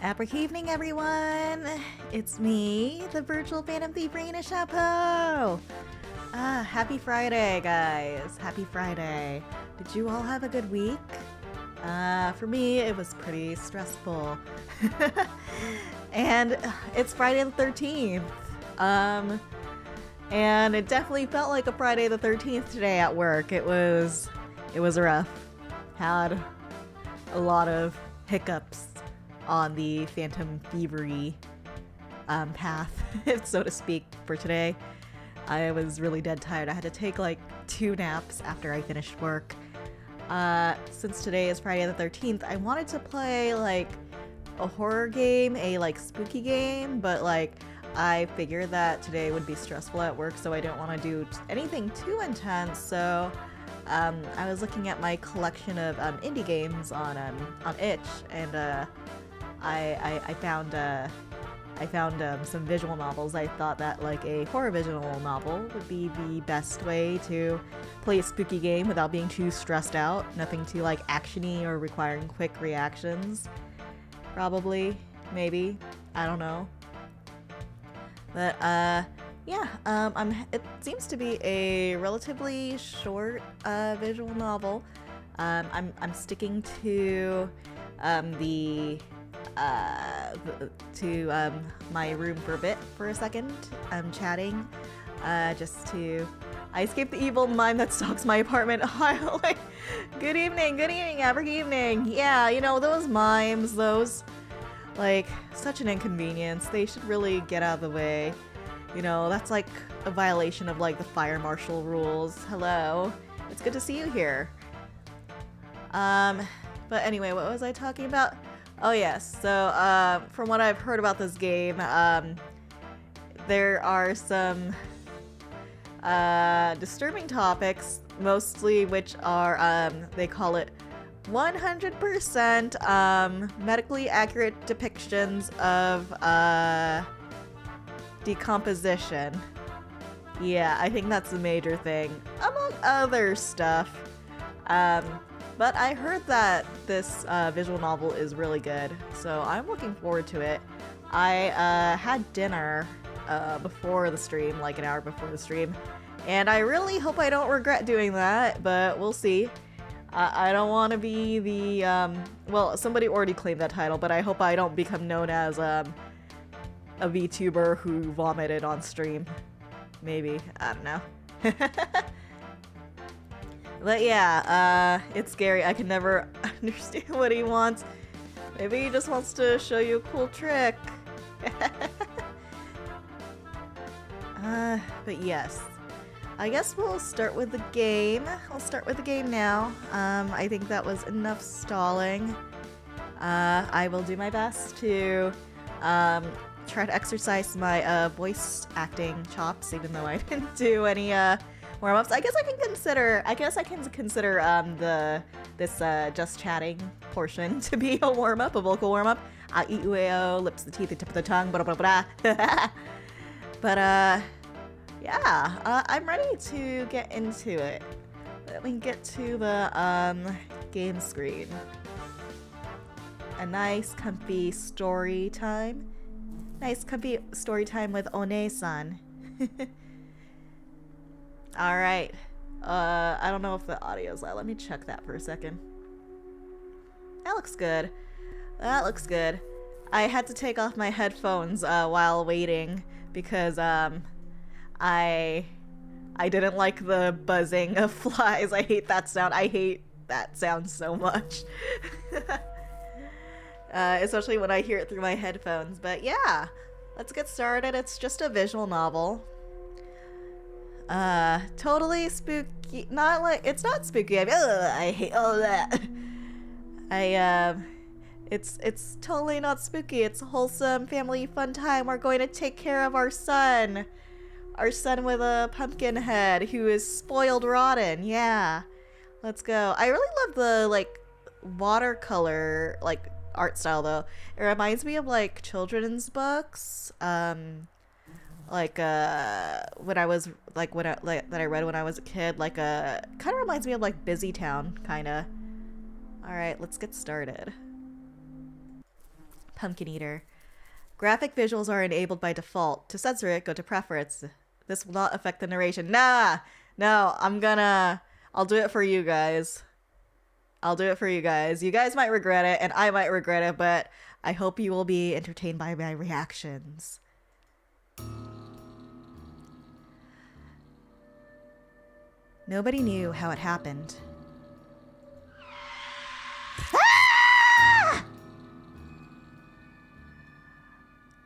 Evening, everyone! It's me, the virtual phantom thief, Reyna Chapeau! Happy Friday, guys! Happy Friday! Did you all have a good week? For me, it was pretty stressful. And it's Friday the 13th. And it definitely felt like a Friday the 13th today at work. It was rough. Had a lot of hiccups on the phantom thievery path, so to speak, for today. I was really dead tired. I had to take like 2 naps after I finished work. Since today is Friday the 13th, I wanted to play like a horror game, a like spooky game, but like I figured that today would be stressful at work, so I didn't want to do anything too intense. So I was looking at my collection of indie games on itch, and I found some visual novels. I thought that like a horror visual novel would be the best way to play a spooky game without being too stressed out. Nothing too like actiony or requiring quick reactions. Probably, maybe, I don't know. But yeah, it seems to be a relatively short visual novel. I'm sticking to my room for a second. I'm chatting, I escaped the evil mind that stalks my apartment. Like, good evening, Abraca evening. Yeah, you know, those mimes, like, such an inconvenience. They should really get out of the way. You know, that's like a violation of like the fire marshal rules. Hello, it's good to see you here. But anyway, what was I talking about? Oh yes, so from what I've heard about this game, there are some disturbing topics, mostly which are, they call it 100% medically accurate depictions of decomposition. Yeah, I think that's the major thing, among other stuff. But I heard that this visual novel is really good, so I'm looking forward to it. I had dinner before the stream, like an hour before the stream, and I really hope I don't regret doing that, but we'll see. I don't want to be the, well, somebody already claimed that title, but I hope I don't become known as a VTuber who vomited on stream. Maybe, I don't know. But yeah, it's scary. I can never understand what he wants. Maybe he just wants to show you a cool trick. But yes. I guess we'll start with the game. I'll start with the game now. I think that was enough stalling. I will do my best to try to exercise my voice acting chops, even though I didn't do any warm-ups. I guess I can consider this just chatting portion to be a warm-up, a vocal warm-up. E-U-A-O, lips, the teeth, the tip of the tongue, blah blah blah. But yeah, I'm ready to get into it. Let me get to the game screen. A nice comfy story time. Nice comfy story time with One-san. Alright. I don't know if the audio's loud. Let me check that for a second. That looks good. That looks good. I had to take off my headphones while waiting because I didn't like the buzzing of flies. I hate that sound. I hate that sound so much. Especially when I hear it through my headphones. But yeah, let's get started. It's just a visual novel. Totally spooky. Not like, it's not spooky. I hate all that. It's totally not spooky. It's a wholesome family fun time. We're going to take care of our son. Our son with a pumpkin head who is spoiled rotten. Yeah. Let's go. I really love the like watercolor like art style though. It reminds me of like children's books. Like when I was like that I read when I was a kid, like kind of reminds me of like Busy Town, kind of. All right, let's get started. Pumpkin Eater. Graphic visuals are enabled by default. To censor it, go to preference. This will not affect the narration. Nah! No, I'll do it for you guys. I'll do it for you guys. You guys might regret it, and I might regret it, but I hope you will be entertained by my reactions. Nobody knew how it happened. Ah!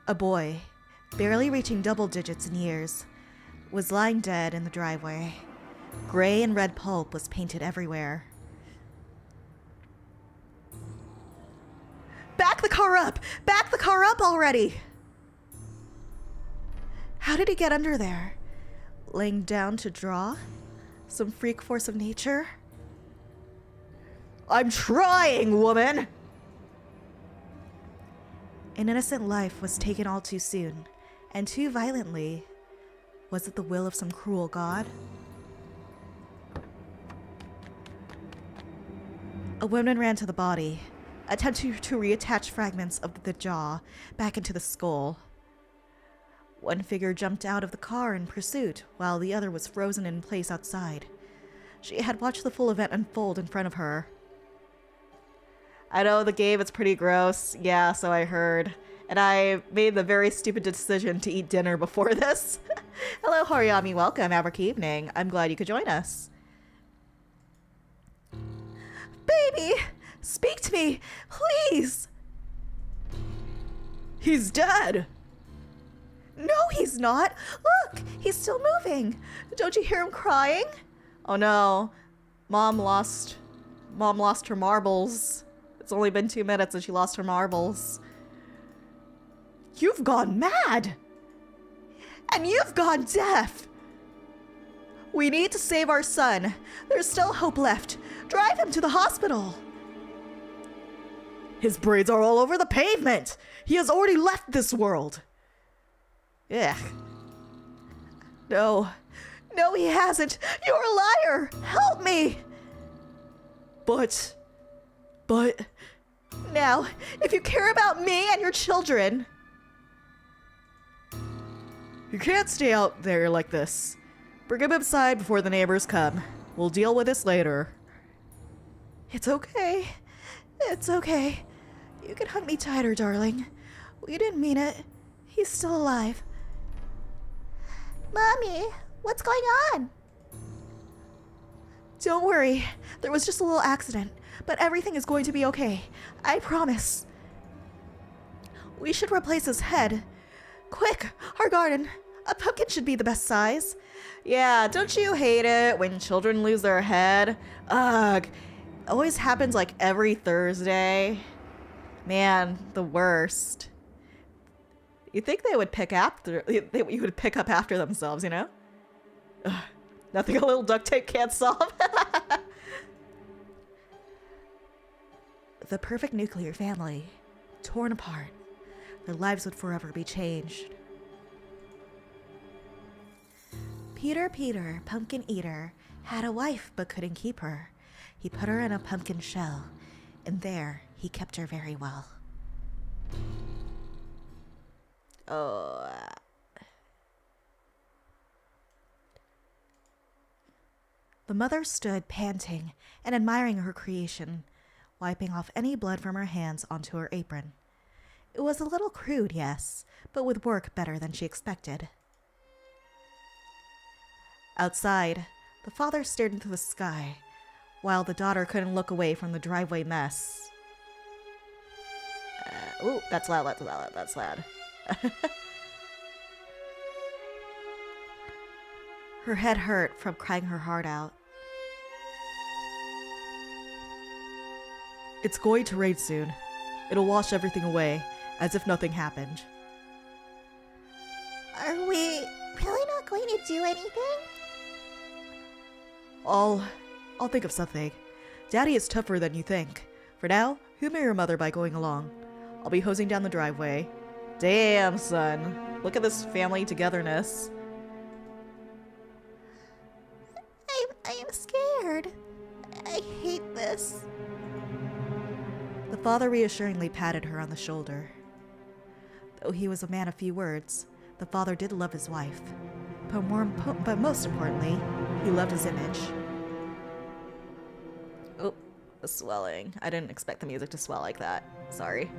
A boy, barely reaching double digits in years, was lying dead in the driveway. Gray and red pulp was painted everywhere. Back the car up! Back the car up already! How did he get under there? Laying down to draw? Some freak force of nature? I'm trying, woman! An innocent life was taken all too soon, and too violently. Was it the will of some cruel god? A woman ran to the body, attempting to reattach fragments of the jaw back into the skull. One figure jumped out of the car in pursuit, while the other was frozen in place outside. She had watched the full event unfold in front of her. I know the game is pretty gross. Yeah, so I heard. And I made the very stupid decision to eat dinner before this. Hello, Horiyami. Welcome. Abraca-evening. I'm glad you could join us. Baby! Speak to me! Please! He's dead! No, he's not! Look! He's still moving! Don't you hear him crying? Oh no. Mom lost her marbles. It's only been 2 minutes and she lost her marbles. You've gone mad! And you've gone deaf! We need to save our son. There's still hope left. Drive him to the hospital. His braids are all over the pavement. He has already left this world. Ugh. No. No, he hasn't. You're a liar. Help me. But... Now, if you care about me and your children... You can't stay out there like this. Bring him inside before the neighbors come. We'll deal with this later. It's okay. It's okay. You can hug me tighter, darling. We didn't mean it. He's still alive. Mommy, what's going on? Don't worry. There was just a little accident, but everything is going to be okay. I promise. We should replace his head. Quick, our garden. A pumpkin should be the best size. Yeah, don't you hate it when children lose their head? Ugh. Always happens like every Thursday. Man, the worst. You'd think they would pick up after themselves, you know? Ugh, nothing a little duct tape can't solve. The perfect nuclear family. Torn apart. Their lives would forever be changed. Peter, Pumpkin Eater, had a wife but couldn't keep her. He put her in a pumpkin shell, and there he kept her very well. Oh. The mother stood panting and admiring her creation, wiping off any blood from her hands onto her apron. It was a little crude, yes, but would work better than she expected. Outside, the father stared into the sky, while the daughter couldn't look away from the driveway mess. Ooh, that's loud, that's loud. Her head hurt from crying her heart out. It's going to rain soon. It'll wash everything away, as if nothing happened. Are we really not going to do anything? I'll think of something. Daddy is tougher than you think. For now, humor your mother by going along. I'll be hosing down the driveway. Damn, son. Look at this family togetherness. I am scared. I hate this. The father reassuringly patted her on the shoulder. Though he was a man of few words, the father did love his wife. But most importantly, he loved his image. Oh, the swelling. I didn't expect the music to swell like that. Sorry.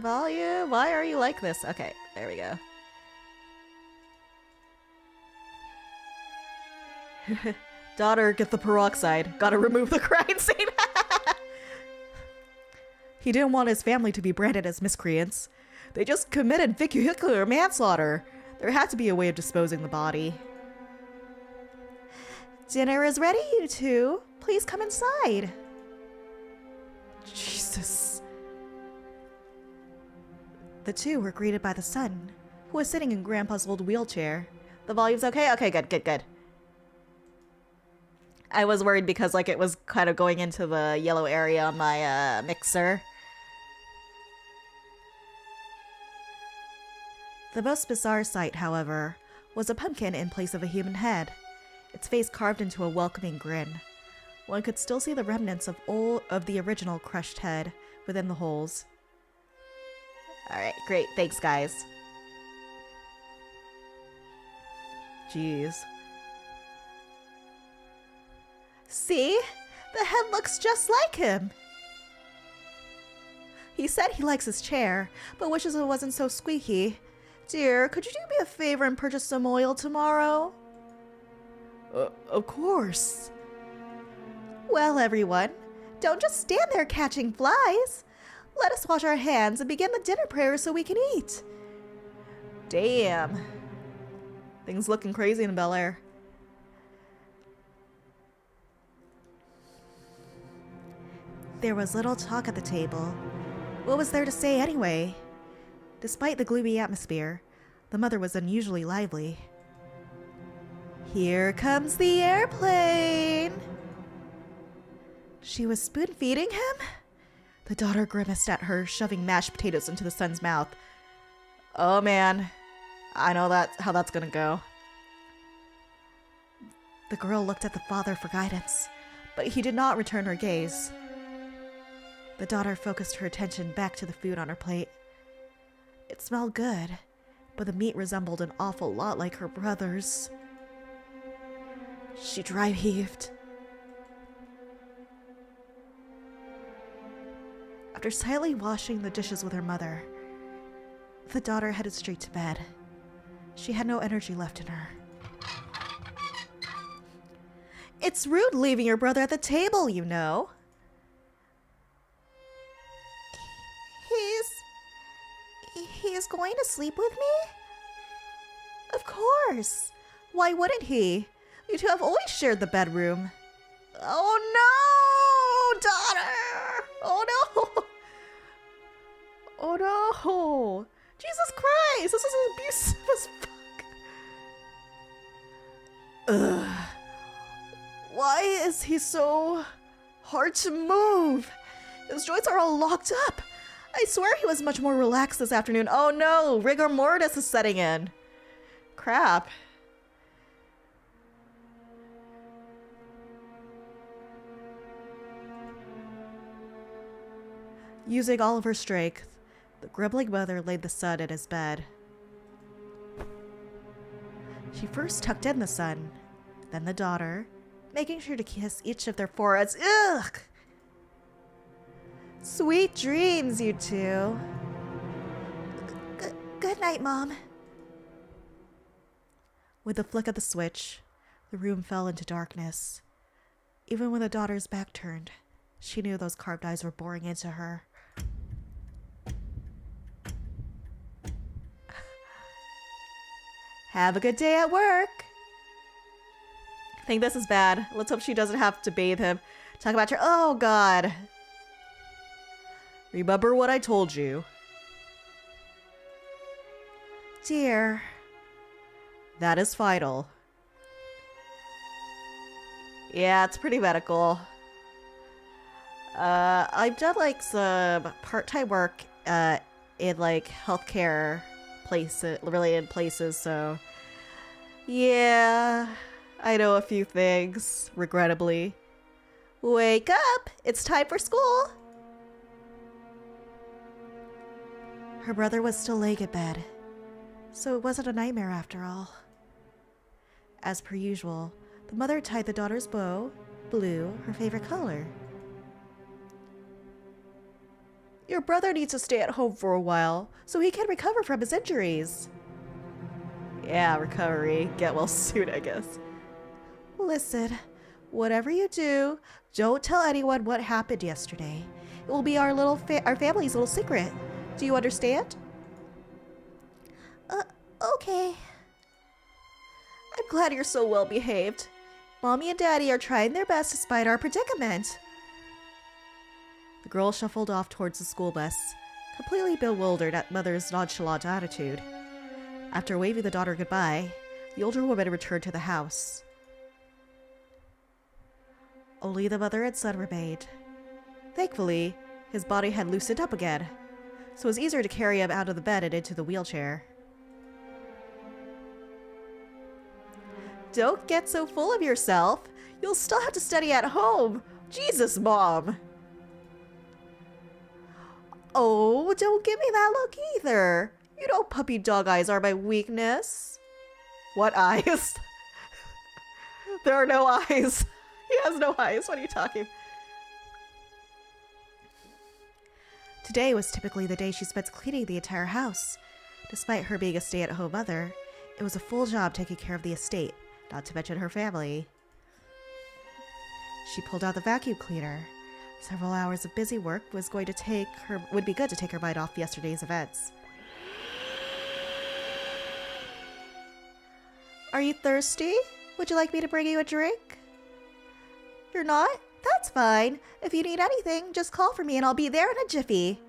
Volume, why are you like this? Okay, there we go. Daughter, get the peroxide. Gotta remove the crime scene. He didn't want his family to be branded as miscreants. They just committed vehicular manslaughter. There had to be a way of disposing the body. Dinner is ready, you two. Please come inside. Jesus. The two were greeted by the son, who was sitting in Grandpa's old wheelchair. The volume's okay? Okay, good. I was worried because, like, it was kind of going into the yellow area on my mixer. The most bizarre sight, however, was a pumpkin in place of a human head, its face carved into a welcoming grin. One could still see the remnants of the original crushed head within the holes. Alright, great. Thanks, guys. Jeez. See? The head looks just like him. He said he likes his chair, but wishes it wasn't so squeaky. Dear, could you do me a favor and purchase some oil tomorrow? Of course. Well, everyone, don't just stand there catching flies. Let us wash our hands and begin the dinner prayer so we can eat. Damn. Things looking crazy in Bel Air. There was little talk at the table. What was there to say anyway? Despite the gloomy atmosphere, the mother was unusually lively. Here comes the airplane! She was spoon-feeding him? The daughter grimaced at her, shoving mashed potatoes into the son's mouth. Oh man, I know how that's gonna go. The girl looked at the father for guidance, but he did not return her gaze. The daughter focused her attention back to the food on her plate. It smelled good, but the meat resembled an awful lot like her brother's. She dry heaved. After silently washing the dishes with her mother, the daughter headed straight to bed. She had no energy left in her. It's rude leaving your brother at the table, you know. He's going to sleep with me? Of course. Why wouldn't he? You two have always shared the bedroom. Oh no, daughter! Oh no! Oh no! Jesus Christ! This is abusive as fuck. Ugh. Why is he so hard to move? His joints are all locked up. I swear he was much more relaxed this afternoon. Oh no, rigor mortis is setting in. Crap. Using all of her strength, the grumbling mother laid the son in his bed. She first tucked in the son, then the daughter, making sure to kiss each of their foreheads. Ugh! Sweet dreams, you two. Good night, Mom. With the flick of the switch, the room fell into darkness. Even when the daughter's back turned, she knew those carved eyes were boring into her. Have a good day at work. I think this is bad. Let's hope she doesn't have to bathe him. Talk about your... Oh, God. Remember what I told you. Dear. That is vital. Yeah, it's pretty medical. I've done like some part-time work in like healthcare places, related places, so Yeah, I know a few things, regrettably. Wake up! It's time for school! Her brother was still laying in bed, so it wasn't a nightmare after all. As per usual, the mother tied the daughter's bow, blue, her favorite color. Your brother needs to stay at home for a while, so he can recover from his injuries. Yeah, recovery. Get well soon, I guess. Listen, whatever you do, don't tell anyone what happened yesterday. It will be our family's little secret. Do you understand? Okay. I'm glad you're so well behaved. Mommy and Daddy are trying their best despite our predicament. The girl shuffled off towards the school bus, completely bewildered at Mother's nonchalant attitude. After waving the daughter goodbye, the older woman returned to the house. Only the mother and son remained. Thankfully, his body had loosened up again, so it was easier to carry him out of the bed and into the wheelchair. Don't get so full of yourself. You'll still have to study at home. Jesus, Mom. Oh, don't give me that look either. You know puppy dog eyes are my weakness. What eyes? There are no eyes. He has no eyes. What are you talking? Today was typically the day she spent cleaning the entire house. Despite her being a stay-at-home mother, it was a full job taking care of the estate, not to mention her family. She pulled out the vacuum cleaner. Several hours of busy work would be good to take her mind off yesterday's events. Are you thirsty? Would you like me to bring you a drink? You're not? That's fine. If you need anything, just call for me and I'll be there in a jiffy.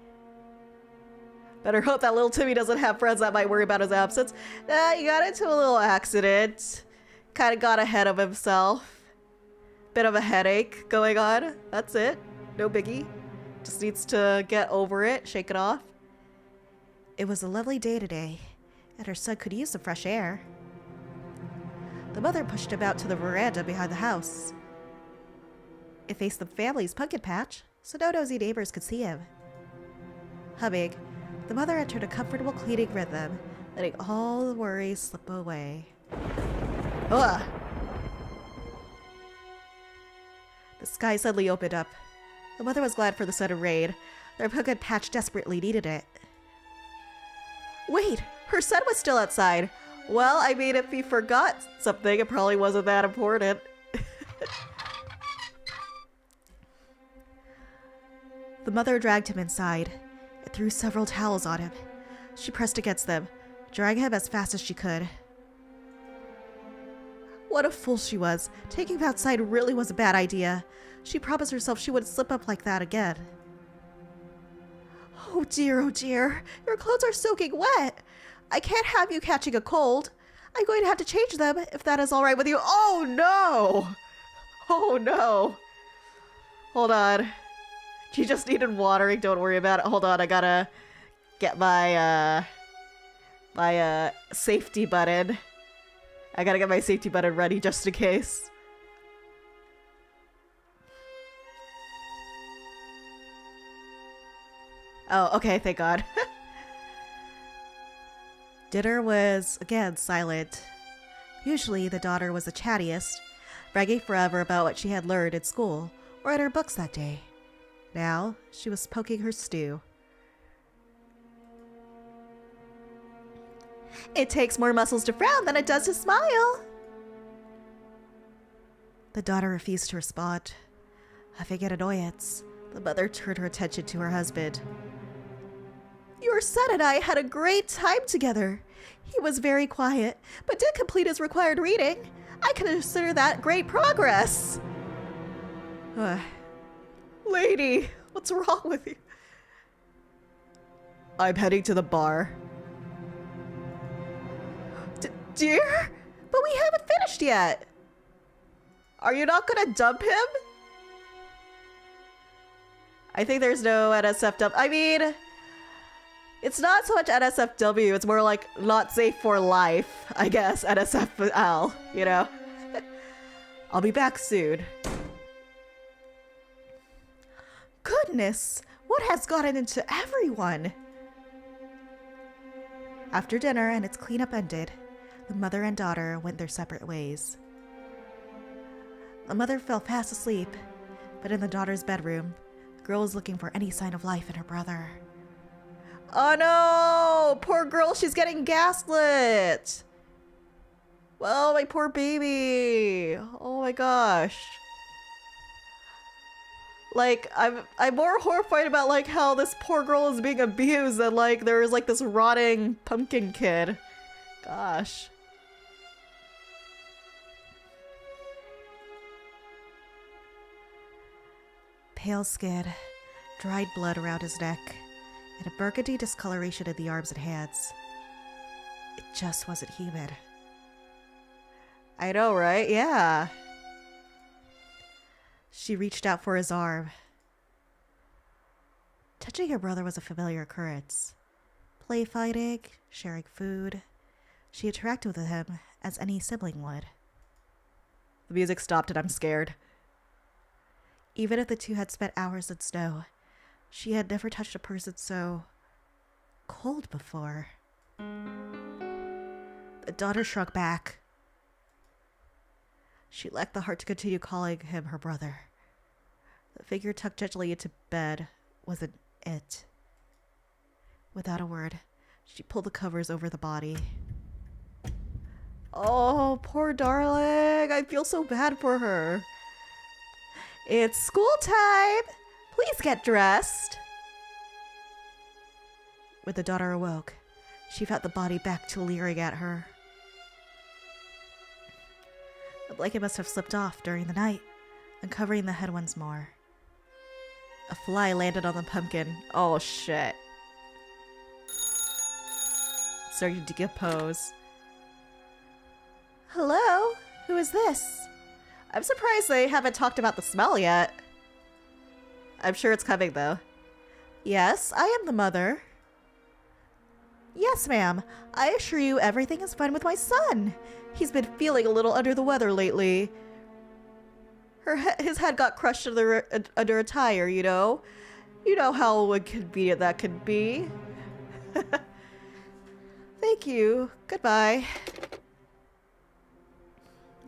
Better hope that little Timmy doesn't have friends that might worry about his absence. He got into a little accident. Kind of got ahead of himself. Bit of a headache going on. That's it. No biggie. Just needs to get over it, shake it off. It was a lovely day today, and her son could use some fresh air. The mother pushed him out to the veranda behind the house. It faced the family's pumpkin patch, so no nosy neighbors could see him. Humming, the mother entered a comfortable cleaning rhythm, letting all the worries slip away. Ugh! The sky suddenly opened up. The mother was glad for the sudden rain. Their pumpkin patch desperately needed it. Wait! Her son was still outside! Well, I mean, if he forgot something, it probably wasn't that important. The mother dragged him inside and threw several towels on him. She pressed against them, drying him as fast as she could. What a fool she was. Taking him outside really was a bad idea. She promised herself she wouldn't slip up like that again. Oh dear, your clothes are soaking wet. I can't have you catching a cold. I'm going to have to change them if that is all right with you. Oh no! Oh no! Hold on. She just needed watering, don't worry about it. Hold on, I gotta get my safety button. I gotta get my safety button ready just in case. Oh, okay, thank God. Dinner was, again, silent. Usually, the daughter was the chattiest, bragging forever about what she had learned at school or in her books that day. Now, she was poking her stew. It takes more muscles to frown than it does to smile. The daughter refused to respond. Huffing in annoyance, the mother turned her attention to her husband. Your son and I had a great time together. He was very quiet, but did complete his required reading. I consider that great progress. Lady, what's wrong with you? I'm heading to the bar. Dear? But we haven't finished yet. Are you not gonna dump him? I think there's no NSF dump. I mean, It's not so much NSFW, it's more like not safe for life, I guess, NSFL, you know? I'll be back soon. Goodness, what has gotten into everyone? After dinner and its cleanup ended, the mother and daughter went their separate ways. The mother fell fast asleep, but in the daughter's bedroom, the girl was looking for any sign of life in her brother. Oh no! Poor girl, she's getting gaslit! Well, my poor baby! Oh my gosh. Like, I'm more horrified about, like, how this poor girl is being abused than, like, there's, like, this rotting pumpkin kid. Gosh. Pale skin, dried blood around his neck, and a burgundy discoloration in the arms and hands. It just wasn't human. I know, right? Yeah. She reached out for his arm. Touching her brother was a familiar occurrence. Play fighting, sharing food. She interacted with him as any sibling would. The music stopped and I'm scared. Even if the two had spent hours in snow, she had never touched a person so cold before. The daughter shrunk back. She lacked the heart to continue calling him her brother. The figure tucked gently into bed wasn't it. Without a word, she pulled the covers over the body. Oh, poor darling. I feel so bad for her. It's school time. Please get dressed. When the daughter awoke, she felt the body back to leering at her. The blanket must have slipped off during the night, uncovering the head once more. A fly landed on the pumpkin. Oh shit. It started to decompose. Hello? Who is this? I'm surprised they haven't talked about the smell yet. I'm sure it's coming though. Yes, I am the mother. Yes, ma'am. I assure you everything is fine with my son. He's been feeling a little under the weather lately. His head got crushed under a tire, you know? You know how inconvenient that could be. Thank you. Goodbye.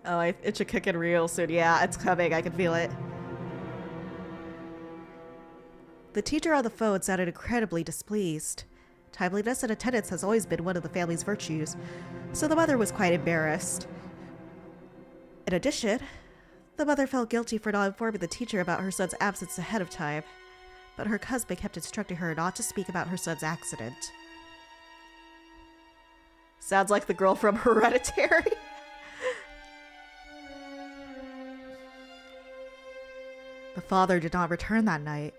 Oh, it should kick in real soon. Yeah, it's coming. I can feel it. The teacher on the phone sounded incredibly displeased. Timeliness and attendance has always been one of the family's virtues, so the mother was quite embarrassed. In addition, the mother felt guilty for not informing the teacher about her son's absence ahead of time, but her husband kept instructing her not to speak about her son's accident. Sounds like the girl from Hereditary. The father did not return that night.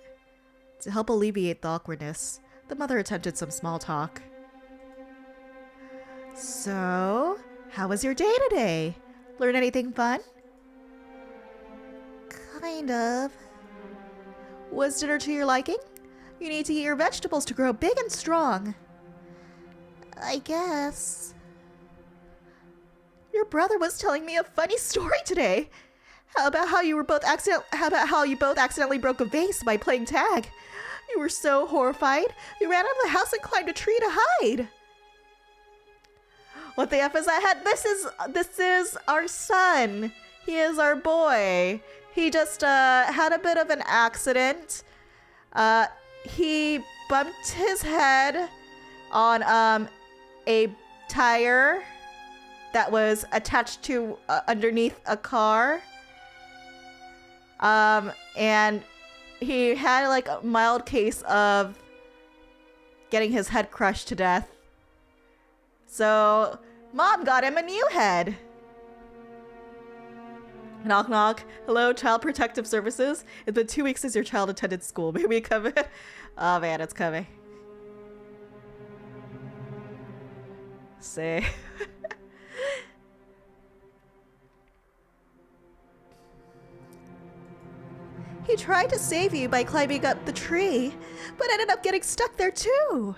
To help alleviate the awkwardness, the mother attempted some small talk. So, how was your day today? Learn anything fun? Kind of. Was dinner to your liking? You need to eat your vegetables to grow big and strong. I guess. Your brother was telling me a funny story today. How about how you both accidentally broke a vase by playing tag? You were so horrified, you ran out of the house and climbed a tree to hide. What the F is that? This is our son. He is our boy. He just had a bit of an accident. He bumped his head on a tire that was attached to underneath a car. And he had like a mild case of getting his head crushed to death. So mom got him a new head. Knock knock. Hello, Child Protective Services. It's been 2 weeks since your child attended school. May we come in? Oh man, it's coming. Say. He tried to save you by climbing up the tree, but ended up getting stuck there too.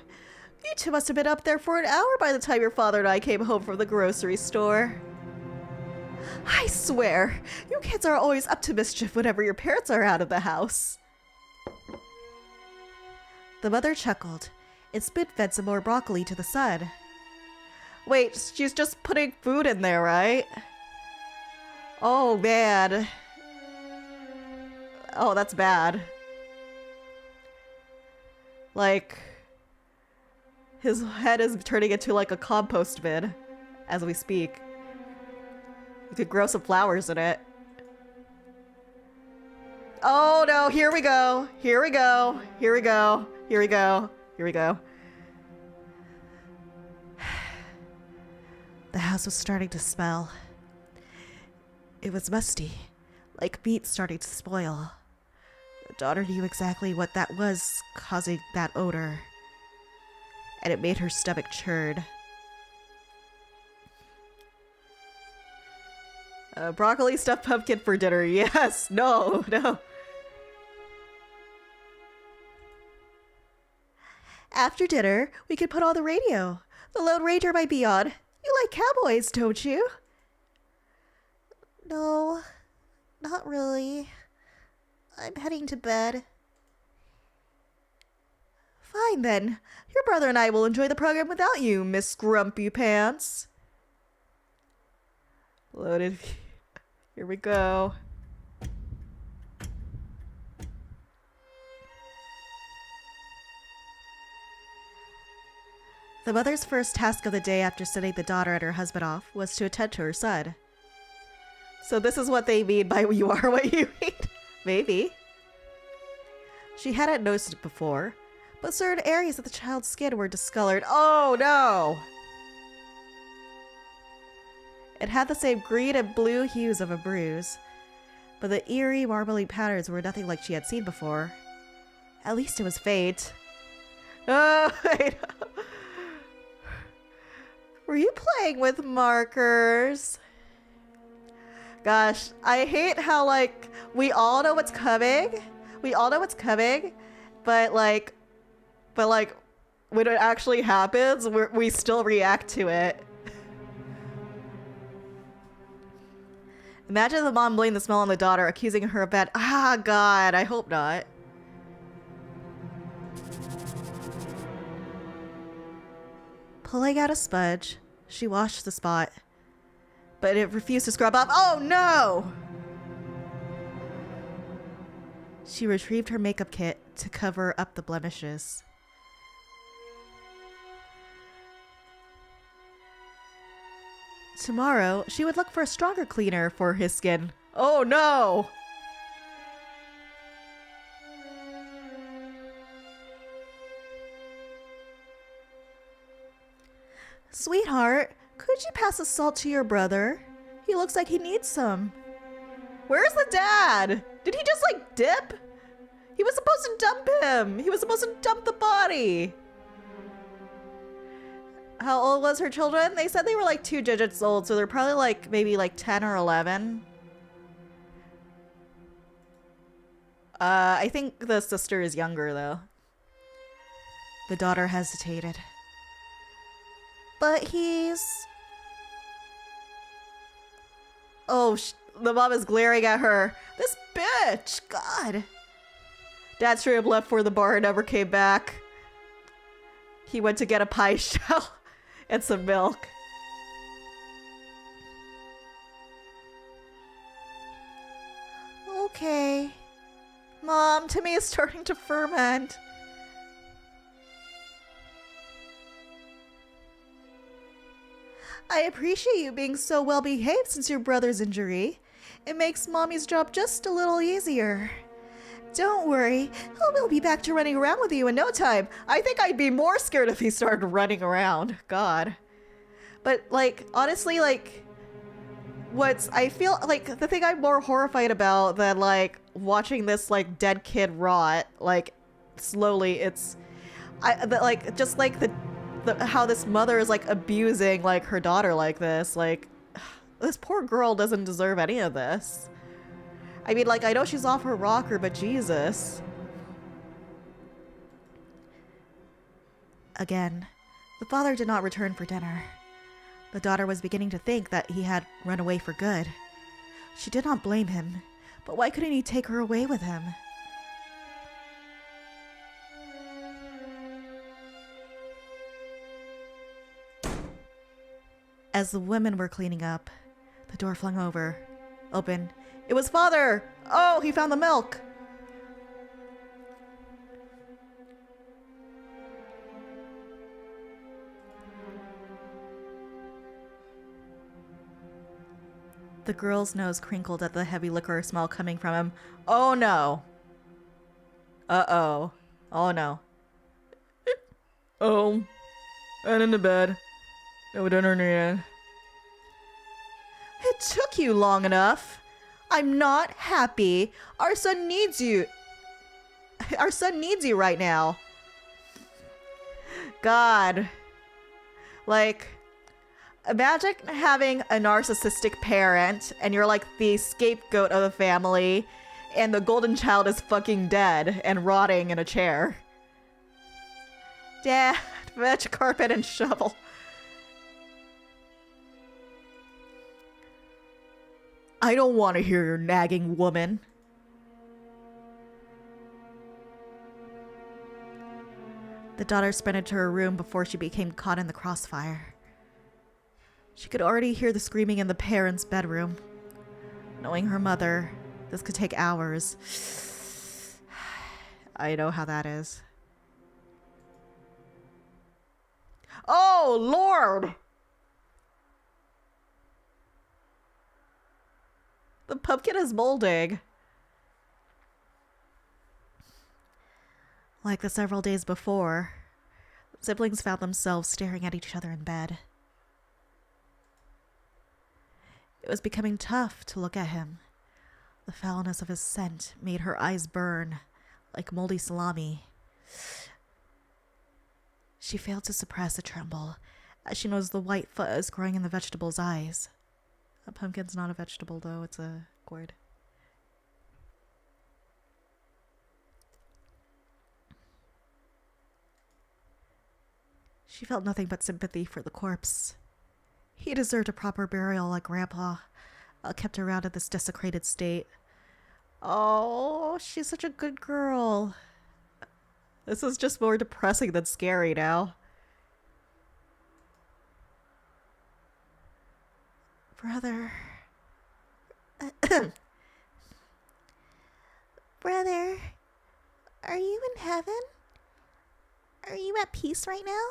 You two must have been up there for an hour by the time your father and I came home from the grocery store. I swear, you kids are always up to mischief whenever your parents are out of the house. The mother chuckled and spoon-fed some more broccoli to the son. Wait, she's just putting food in there, right? Oh, man. Oh, that's bad. Like, his head is turning into like a compost bin as we speak. You could grow some flowers in it. Oh no, here we go. Here we go. Here we go. Here we go. Here we go. The house was starting to smell. It was musty, like meat starting to spoil. The daughter knew exactly what that was causing that odor, and it made her stomach churn. Broccoli stuffed pumpkin for dinner. Yes. No. No. After dinner, we could put on the radio. The Lone Ranger might be on. You like cowboys, don't you? No, not really. I'm heading to bed. Fine then. Your brother and I will enjoy the program without you, Miss Grumpy Pants. Loaded. Here we go. The mother's first task of the day after sending the daughter and her husband off was to attend to her son. So this is what they mean by you are what you eat. Maybe. She hadn't noticed it before, but certain areas of the child's skin were discolored. Oh no! It had the same green and blue hues of a bruise, but the eerie marbly patterns were nothing like she had seen before. At least it was faint. Oh, I know. Were you playing with markers? Gosh, I hate how, like, we all know what's coming. We all know what's coming, but when it actually happens, we still react to it. Imagine the mom blamed the smell on the daughter, accusing her of bad. Ah, God, I hope not. Pulling out a sponge, she washed the spot, but it refused to scrub up. Oh no! She retrieved her makeup kit to cover up the blemishes. Tomorrow, she would look for a stronger cleaner for his skin. Oh no! Sweetheart, could you pass the salt to your brother? He looks like he needs some. Where's the dad? Did he just like dip? He was supposed to dump him. He was supposed to dump the body. How old was her children? They said they were like 2 digits old, so they're probably like maybe like 10 or 11. I think the sister is younger though. The daughter hesitated. But he's... Oh, the mom is glaring at her. This bitch! God! Dad straight up left for the bar and never came back. He went to get a pie shell and some milk. Okay. Mom, Timmy is starting to ferment. I appreciate you being so well behaved since your brother's injury. It makes Mommy's job just a little easier. Don't worry, he'll be back to running around with you in no time. I think I'd be more scared if he started running around. God. But, like, honestly, like, I feel like the thing I'm more horrified about than, like, watching this, like, dead kid rot, like, slowly, how this mother is like abusing like her daughter like this. Like, this poor girl doesn't deserve any of this. I mean, like, I know she's off her rocker, but Jesus. Again, The father did not return for dinner. The daughter was beginning to think that he had run away for good. She did not blame him, but why couldn't he take her away with him? As the women were cleaning up, the door flung open. It was father! Oh, he found the milk! The girl's nose crinkled at the heavy liquor smell coming from him. Oh no. Uh-oh. Oh no. Oh. And into bed. No dinner needed. It took you long enough. I'm not happy. Our son needs you. Our son needs you right now. God. Like, imagine having a narcissistic parent and you're like the scapegoat of the family and the golden child is fucking dead and rotting in a chair. Dad, fetch a carpet and shovel. I don't want to hear your nagging, woman. The daughter sprinted to her room before she became caught in the crossfire. She could already hear the screaming in the parents' bedroom. Knowing her mother, this could take hours. I know how that is. Oh, Lord! The pumpkin is molding. Like the several days before, the siblings found themselves staring at each other in bed. It was becoming tough to look at him. The foulness of his scent made her eyes burn like moldy salami. She failed to suppress a tremble as she noticed the white fuzz growing in the vegetable's eyes. A pumpkin's not a vegetable, though. It's a gourd. She felt nothing but sympathy for the corpse. He deserved a proper burial like Grandpa, kept around in this desecrated state. Oh, she's such a good girl. This is just more depressing than scary now. Brother. Brother, are you in heaven? Are you at peace right now?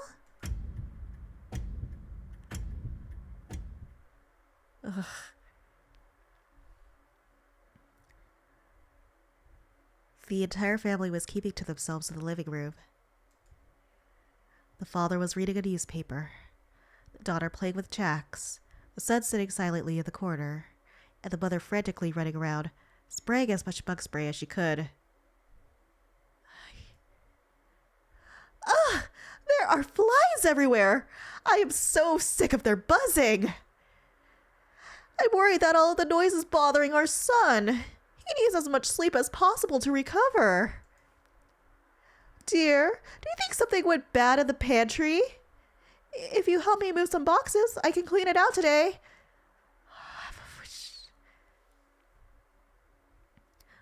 Ugh. The entire family was keeping to themselves in the living room. The father was reading a newspaper, the daughter playing with jacks, the son sitting silently in the corner, and the mother frantically running around, spraying as much bug spray as she could. Ugh! There are flies everywhere! I am so sick of their buzzing! I'm worried that all of the noise is bothering our son. He needs as much sleep as possible to recover. Dear, do you think something went bad in the pantry? If you help me move some boxes, I can clean it out today.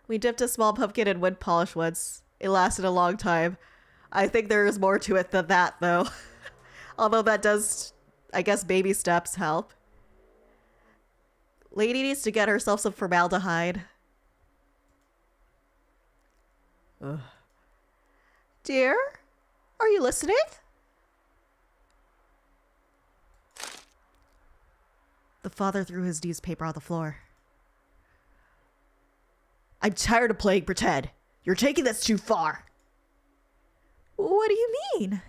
We dipped a small pumpkin in wood polish once. It lasted a long time. I think there is more to it than that, though. Although that does, I guess, baby steps help. Lady needs to get herself some formaldehyde. Ugh. Dear, are you listening? The father threw his newspaper on the floor. I'm tired of playing pretend. You're taking this too far. What do you mean?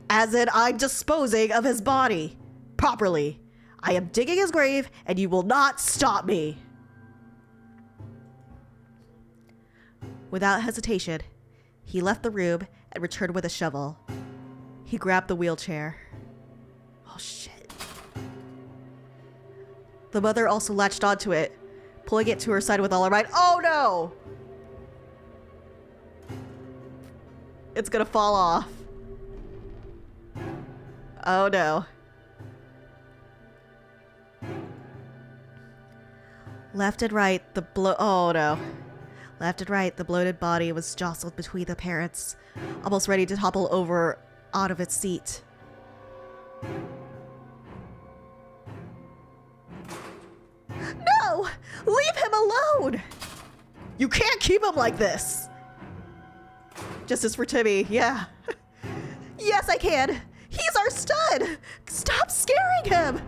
As in, I'm disposing of his body. Properly. I am digging his grave, and you will not stop me. Without hesitation, he left the room and returned with a shovel. He grabbed the wheelchair. Oh, shit. The mother also latched onto it, pulling it to her side with all her might. Oh, no! It's gonna fall off. Oh no. Left and right, oh no. Left and right, the bloated body was jostled between the parents, almost ready to topple over out of its seat. No! Leave him alone! You can't keep him like this! Justice for Timmy, yeah. Yes, I can! He's our stud! Stop scaring him!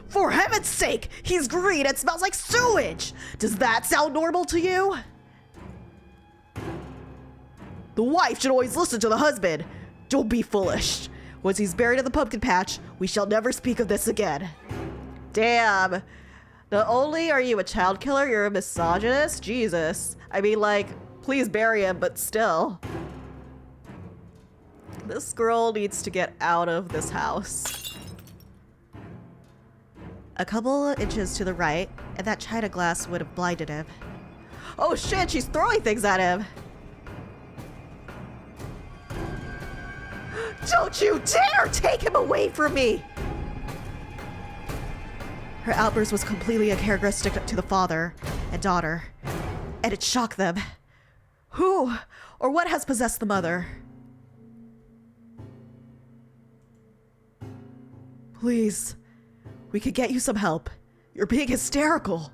For heaven's sake! He's green and smells like sewage! Does that sound normal to you? The wife should always listen to the husband. Don't be foolish. Once he's buried in the pumpkin patch, we shall never speak of this again. Damn. Not only are you a child killer, you're a misogynist? Jesus. I mean, like, please bury him, but still. This girl needs to get out of this house. A couple inches to the right, and that china glass would have blinded him. Oh shit, she's throwing things at him! Don't you dare take him away from me! Her outburst was completely a characteristic to the father and daughter, and it shocked them. Who or what has possessed the mother? Please, we could get you some help. You're being hysterical.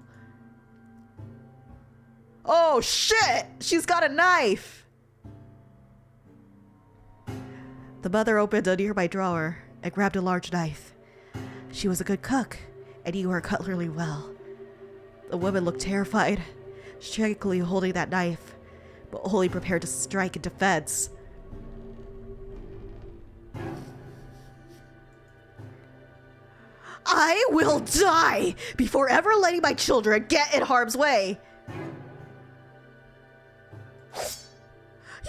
Oh shit! She's got a knife! The mother opened a nearby drawer and grabbed a large knife. She was a good cook and knew her cutlery well. The woman looked terrified, shakily holding that knife, but wholly prepared to strike in defense. I will die before ever letting my children get in harm's way.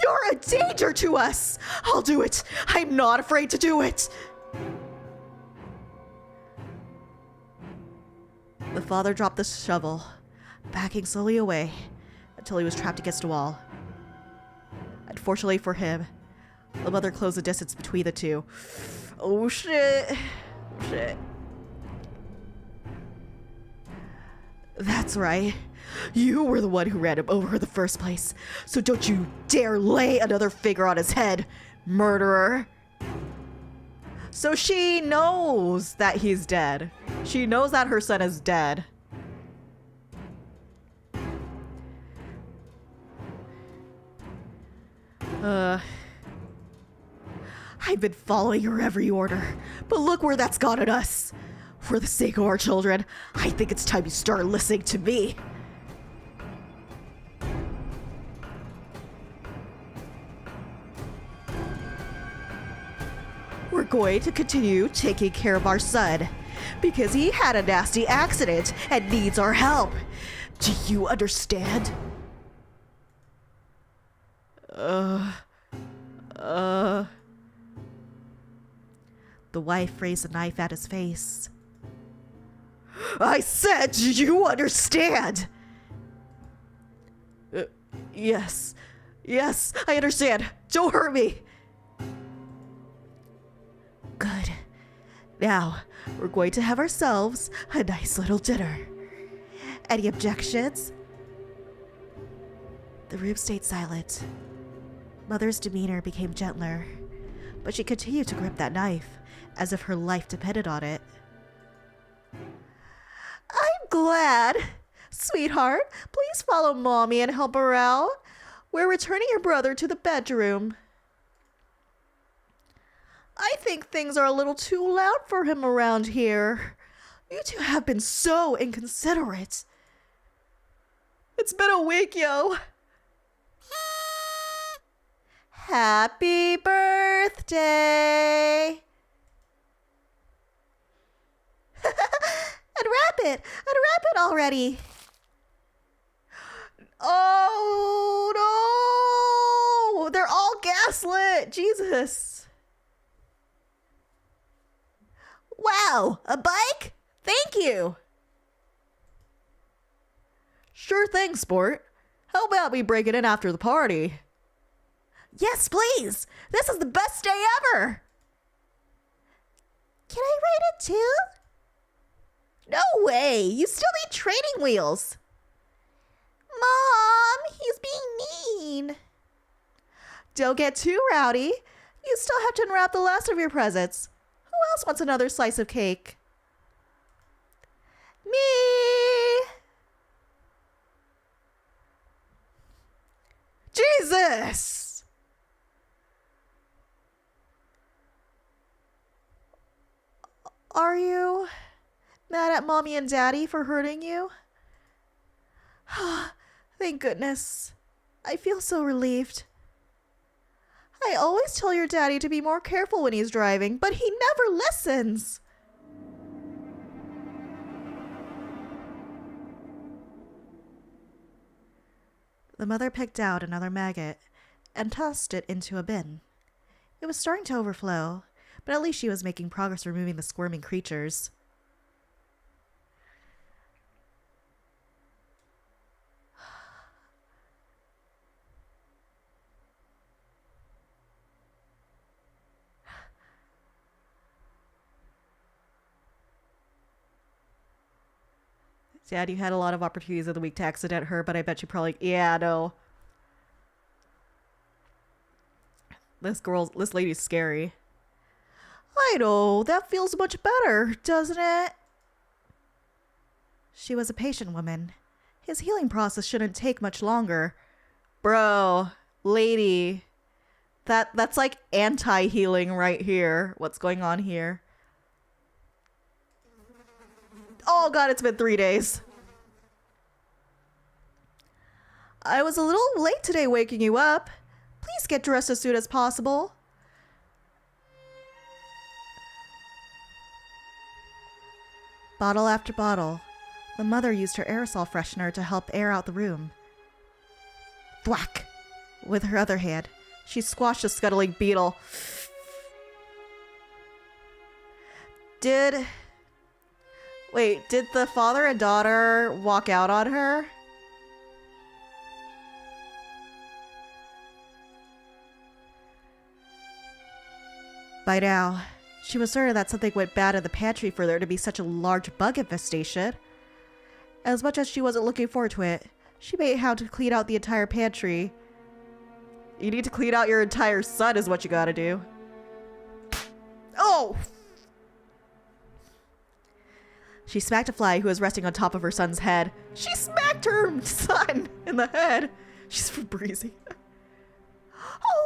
You're a danger to us. I'll do it. I'm not afraid to do it. The father dropped the shovel, backing slowly away until he was trapped against a wall. Unfortunately for him, the mother closed the distance between the two. Oh shit. Oh shit. That's right. You were the one who ran him over in the first place, so don't you dare lay another finger on his head, murderer. So she knows that he's dead. She knows that her son is dead. I've been following your every order, but look where that's gotten us. For the sake of our children, I think it's time you start listening to me. We're going to continue taking care of our son because he had a nasty accident and needs our help. Do you understand? The wife raised a knife at his face. I said, do you understand? Yes. Yes, I understand. Don't hurt me. Good. Now, we're going to have ourselves a nice little dinner. Any objections? The room stayed silent. Mother's demeanor became gentler, but she continued to grip that knife as if her life depended on it. I'm glad. Sweetheart, please follow Mommy and help her out. We're returning your brother to the bedroom. I think things are a little too loud for him around here. You two have been so inconsiderate. It's been a week, yo. Happy birthday. Unwrap it already. Oh no! They're all gaslit. Jesus. Wow, a bike? Thank you. Sure thing, sport. How about we break it in after the party? Yes, please. This is the best day ever. Can I ride it too? No way! You still need training wheels! Mom, he's being mean. Don't get too rowdy. You still have to unwrap the last of your presents. Who else wants another slice of cake? Me! Jesus! Are you mad at Mommy and Daddy for hurting you? Thank goodness. I feel so relieved. I always tell your daddy to be more careful when he's driving, but he never listens. The mother picked out another maggot and tossed it into a bin. It was starting to overflow, but at least she was making progress removing the squirming creatures. Dad, you had a lot of opportunities of the week to accident her, but I bet you probably... Yeah, no. This lady's scary. I know, that feels much better, doesn't it? She was a patient woman. His healing process shouldn't take much longer. Bro, lady. That's like anti-healing right here. What's going on here? Oh god, it's been 3 days. I was a little late today waking you up. Please get dressed as soon as possible. Bottle after bottle, the mother used her aerosol freshener to help air out the room. Thwack! With her other hand, she squashed the scuttling beetle. Did the father and daughter walk out on her? By now, she was certain that something went bad in the pantry for there to be such a large bug infestation. As much as she wasn't looking forward to it, she made how to clean out the entire pantry. You need to clean out your entire son is what you gotta do. Oh! She smacked a fly who was resting on top of her son's head. She smacked her son in the head. She's breezy.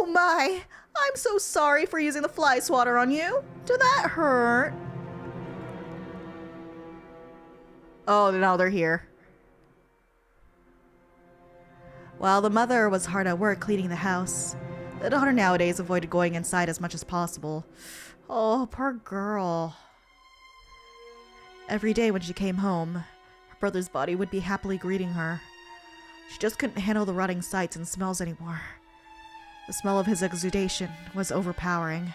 Oh my! I'm so sorry for using the fly swatter on you. Did that hurt? Oh, now they're here. While the mother was hard at work cleaning the house, the daughter nowadays avoided going inside as much as possible. Oh, poor girl. Every day when she came home, her brother's body would be happily greeting her. She just couldn't handle the rotting sights and smells anymore. The smell of his exudation was overpowering.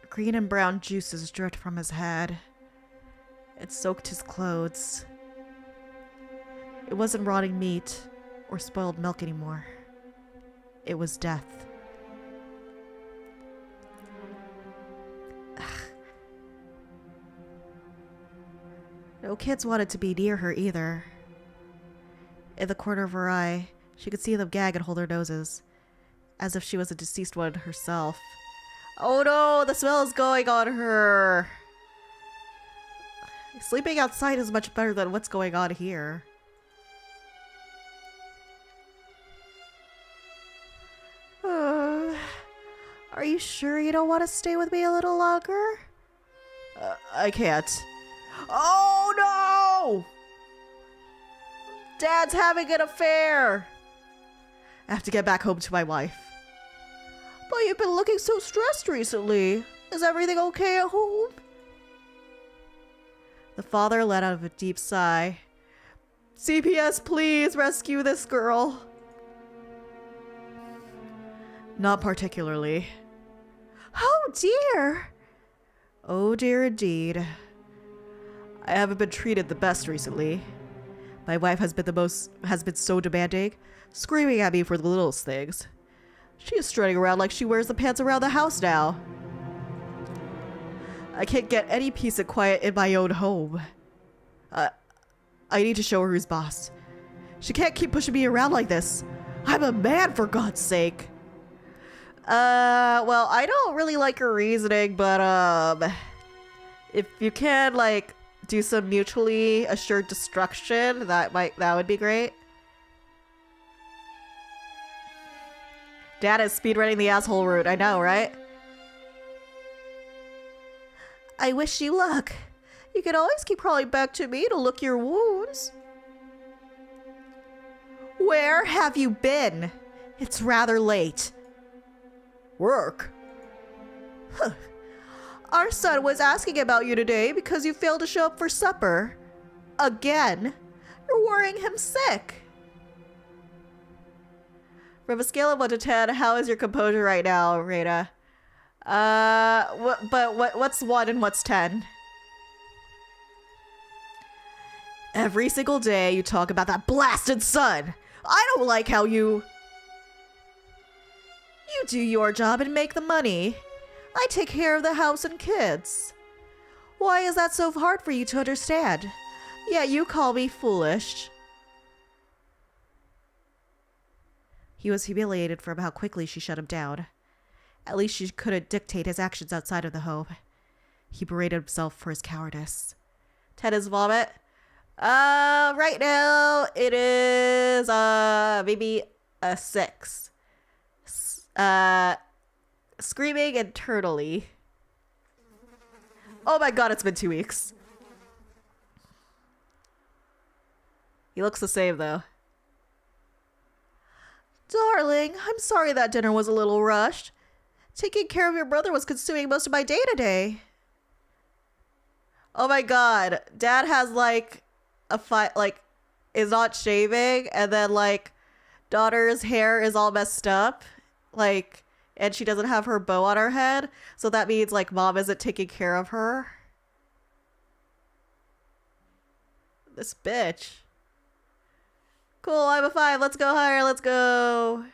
Green and brown juices dripped from his head. It soaked his clothes. It wasn't rotting meat or spoiled milk anymore. It was death. No kids wanted to be near her either. In the corner of her eye, she could see them gag and hold their noses, as if she was a deceased one herself. Oh no, the smell is going on her! Sleeping outside is much better than what's going on here. Are you sure you don't want to stay with me a little longer? I can't. Oh no! Dad's having an affair! I have to get back home to my wife. But you've been looking so stressed recently. Is everything okay at home? The father let out a deep sigh. CPS, please rescue this girl. Not particularly. Oh dear! Oh dear indeed. I haven't been treated the best recently. My wife has been so demanding, screaming at me for the littlest things. She is strutting around like she wears the pants around the house now. I can't get any peace and quiet in my own home. I need to show her who's boss. She can't keep pushing me around like this. I'm a man, for God's sake. Well, I don't really like her reasoning, but, if you can, like, do some mutually assured destruction, that would be great. Dad is speedrunning the asshole route, I know, right? I wish you luck. You can always keep crawling back to me to lick your wounds. Where have you been? It's rather late. Work? Huh. Our son was asking about you today because you failed to show up for supper. Again. You're worrying him sick. From a scale of 1 to 10, how is your composure right now, Reyna? What's 1 and what's 10? Every single day you talk about that blasted son. I don't like how you do your job and make the money. I take care of the house and kids. Why is that so hard for you to understand? Yeah, you call me foolish. He was humiliated from how quickly she shut him down. At least she couldn't dictate his actions outside of the home. He berated himself for his cowardice. 10 is vomit. Right now it is maybe a 6. Screaming internally. Oh my god, it's been 2 weeks. He looks the same though. Darling, I'm sorry that dinner was a little rushed. Taking care of your brother was consuming most of my day today. Oh my god. Dad has like a fight, like, is not shaving, and then like daughter's hair is all messed up. Like, and she doesn't have her bow on her head. So that means like mom isn't taking care of her. This bitch. Cool, I'm a 5. Let's go higher. Let's go.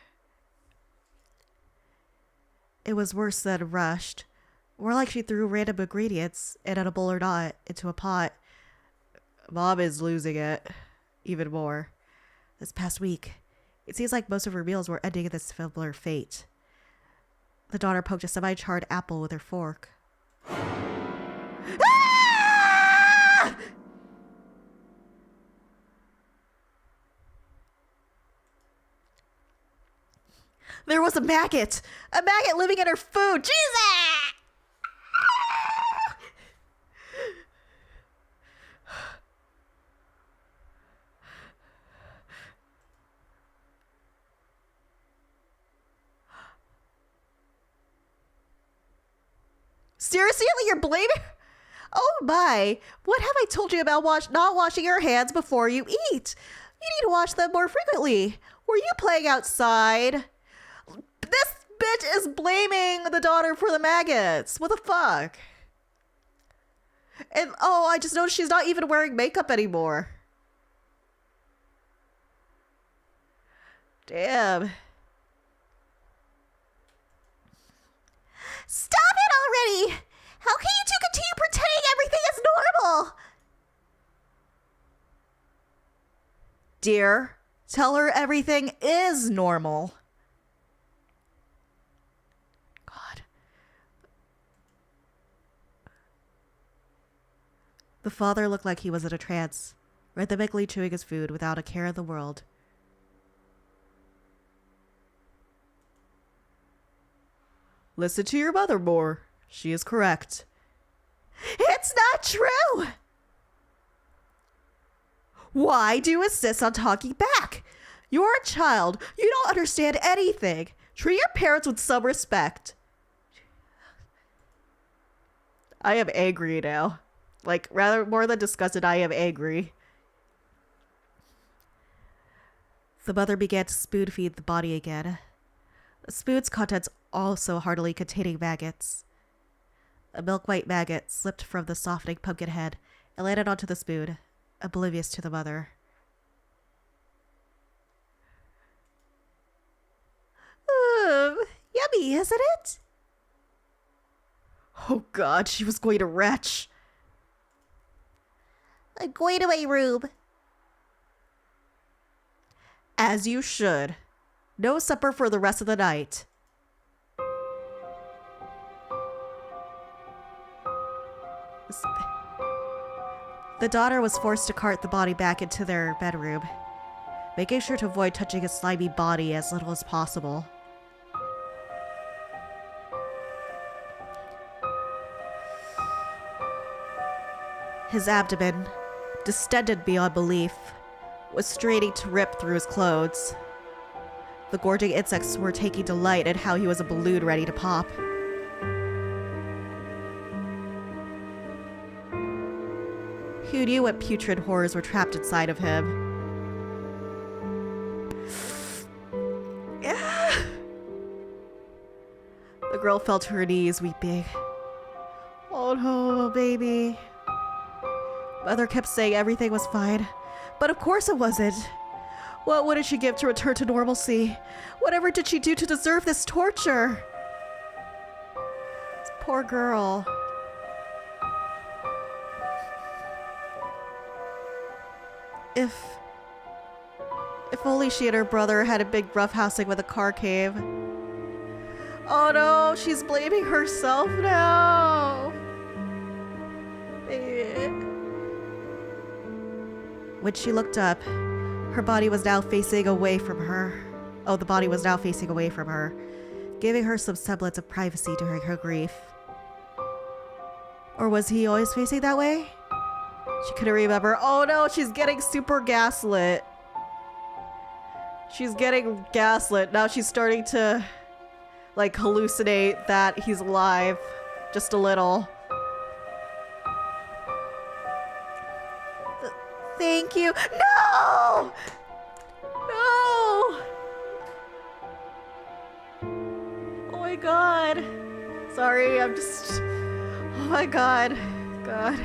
It was worse than rushed. More like she threw random ingredients, inedible or not, into a pot. Mom is losing it even more. This past week, it seems like most of her meals were ending in this similar fate. The daughter poked a semi-charred apple with her fork. Ah! There was a maggot! A maggot living in her food! Jesus! Seriously, you're blaming? Oh my! What have I told you about not washing your hands before you eat? You need to wash them more frequently. Were you playing outside? This bitch is blaming the daughter for the maggots. What the fuck? And oh, I just noticed she's not even wearing makeup anymore. Damn. Stop it already! How can you two continue pretending everything is normal? Dear, tell her everything is normal. God. The father looked like he was in a trance, rhythmically chewing his food without a care in the world. Listen to your mother more. She is correct. It's not true! Why do you insist on talking back? You're a child. You don't understand anything. Treat your parents with some respect. I am angry now. Like, rather more than disgusted, I am angry. The mother began to spoon feed the body again. The spoon's contents also heartily containing maggots. A milk-white maggot slipped from the softening pumpkin head and landed onto the spoon, oblivious to the mother. body, isn't it? Oh god, she was going to retch. I'm going to my room. As you should. No supper for the rest of the night. The daughter was forced to cart the body back into their bedroom, making sure to avoid touching his slimy body as little as possible. His abdomen, distended beyond belief, was straining to rip through his clothes. The gorging insects were taking delight in how he was a balloon ready to pop. Who knew what putrid horrors were trapped inside of him? The girl fell to her knees, weeping. Oh no, baby. Mother kept saying everything was fine, but of course it wasn't. What would she give to return to normalcy? Whatever did she do to deserve this torture? This poor girl. If only she and her brother had a big roughhousing with a car cave. Oh no, she's blaming herself now. When she looked up, her body was now facing away from her. Oh, the body was now facing away from her, giving her some semblance of privacy during her grief. Or was he always facing that way? She couldn't remember. Oh no, she's getting super gaslit. She's getting gaslit. Now she's starting to, like, hallucinate that he's alive. Just a little. Thank you. No! No! Oh my god. Sorry, I'm just... Oh my god. God.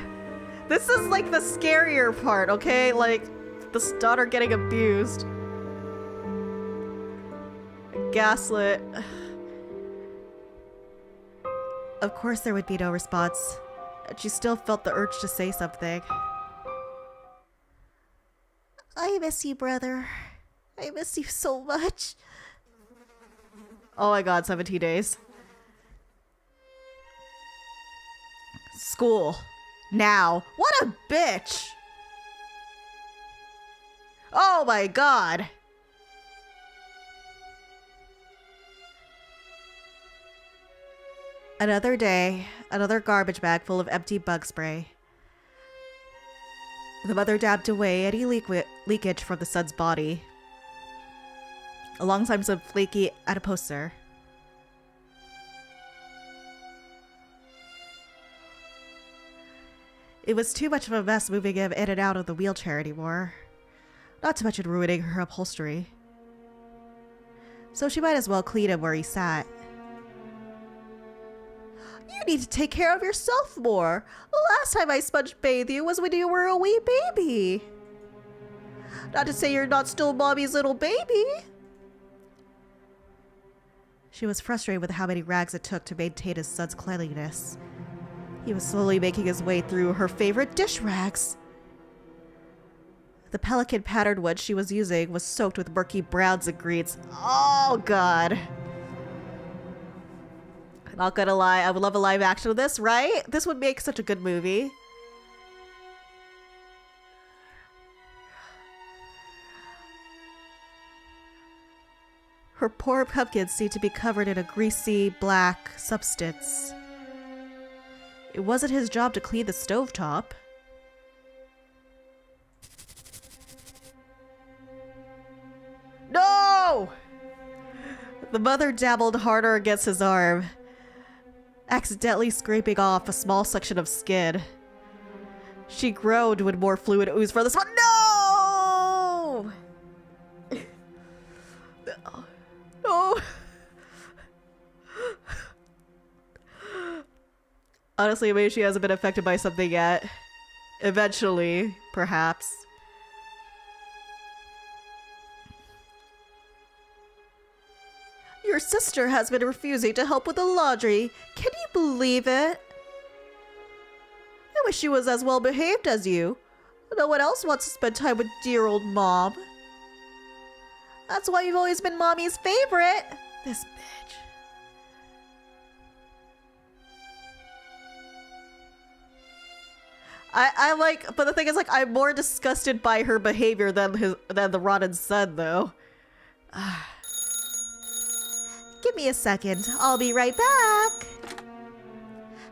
This is like the scarier part, okay? Like, this daughter getting abused. Gaslit. Of course there would be no response. And she still felt the urge to say something. I miss you, brother. I miss you so much. Oh my god, 17 days. School. Now. What a bitch! Oh my god! Another day, another garbage bag full of empty bug spray. The mother dabbed away any leakage from the son's body, alongside some flaky adipocere. It was too much of a mess moving him in and out of the wheelchair anymore, not to mention ruining her upholstery. So she might as well clean him where he sat. You need to take care of yourself more. The last time I sponge bathed you was when you were a wee baby. Not to say you're not still mommy's little baby. She was frustrated with how many rags it took to maintain his son's cleanliness. He was slowly making his way through her favorite dish rags. The pelican patterned one she was using was soaked with murky browns and greens. Oh god. Not gonna lie, I would love a live action of this, right? This would make such a good movie. Her poor pumpkins seemed to be covered in a greasy, black substance. It wasn't his job to clean the stovetop. No! The mother dabbled harder against his arm, accidentally scraping off a small section of skin. She groaned when more fluid oozed from the spot. No! No! Honestly, maybe she hasn't been affected by something yet. Eventually, perhaps. Your sister has been refusing to help with the laundry. Can you believe it? I wish she was as well behaved as you. No one else wants to spend time with dear old Mom. That's why you've always been Mommy's favorite. This bitch. I like, but the thing is, like, I'm more disgusted by her behavior than the rotten son, though. Give me a second. I'll be right back.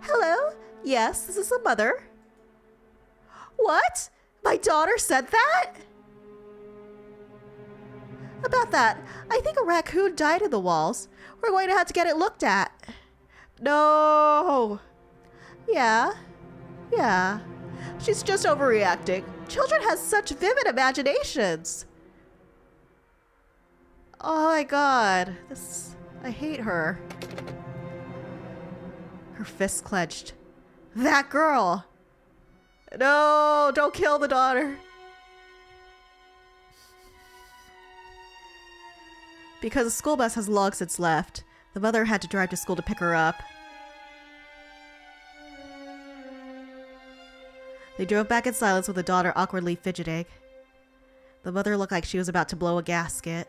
Hello? Yes, this is the mother. What? My daughter said that? About that, I think a raccoon died in the walls. We're going to have to get it looked at. No. Yeah. She's just overreacting. Children have such vivid imaginations. Oh my god. I hate her. Her fists clenched. That girl. No, don't kill the daughter. Because the school bus has long since left, the mother had to drive to school to pick her up. They drove back in silence with the daughter awkwardly fidgeting. The mother looked like she was about to blow a gasket.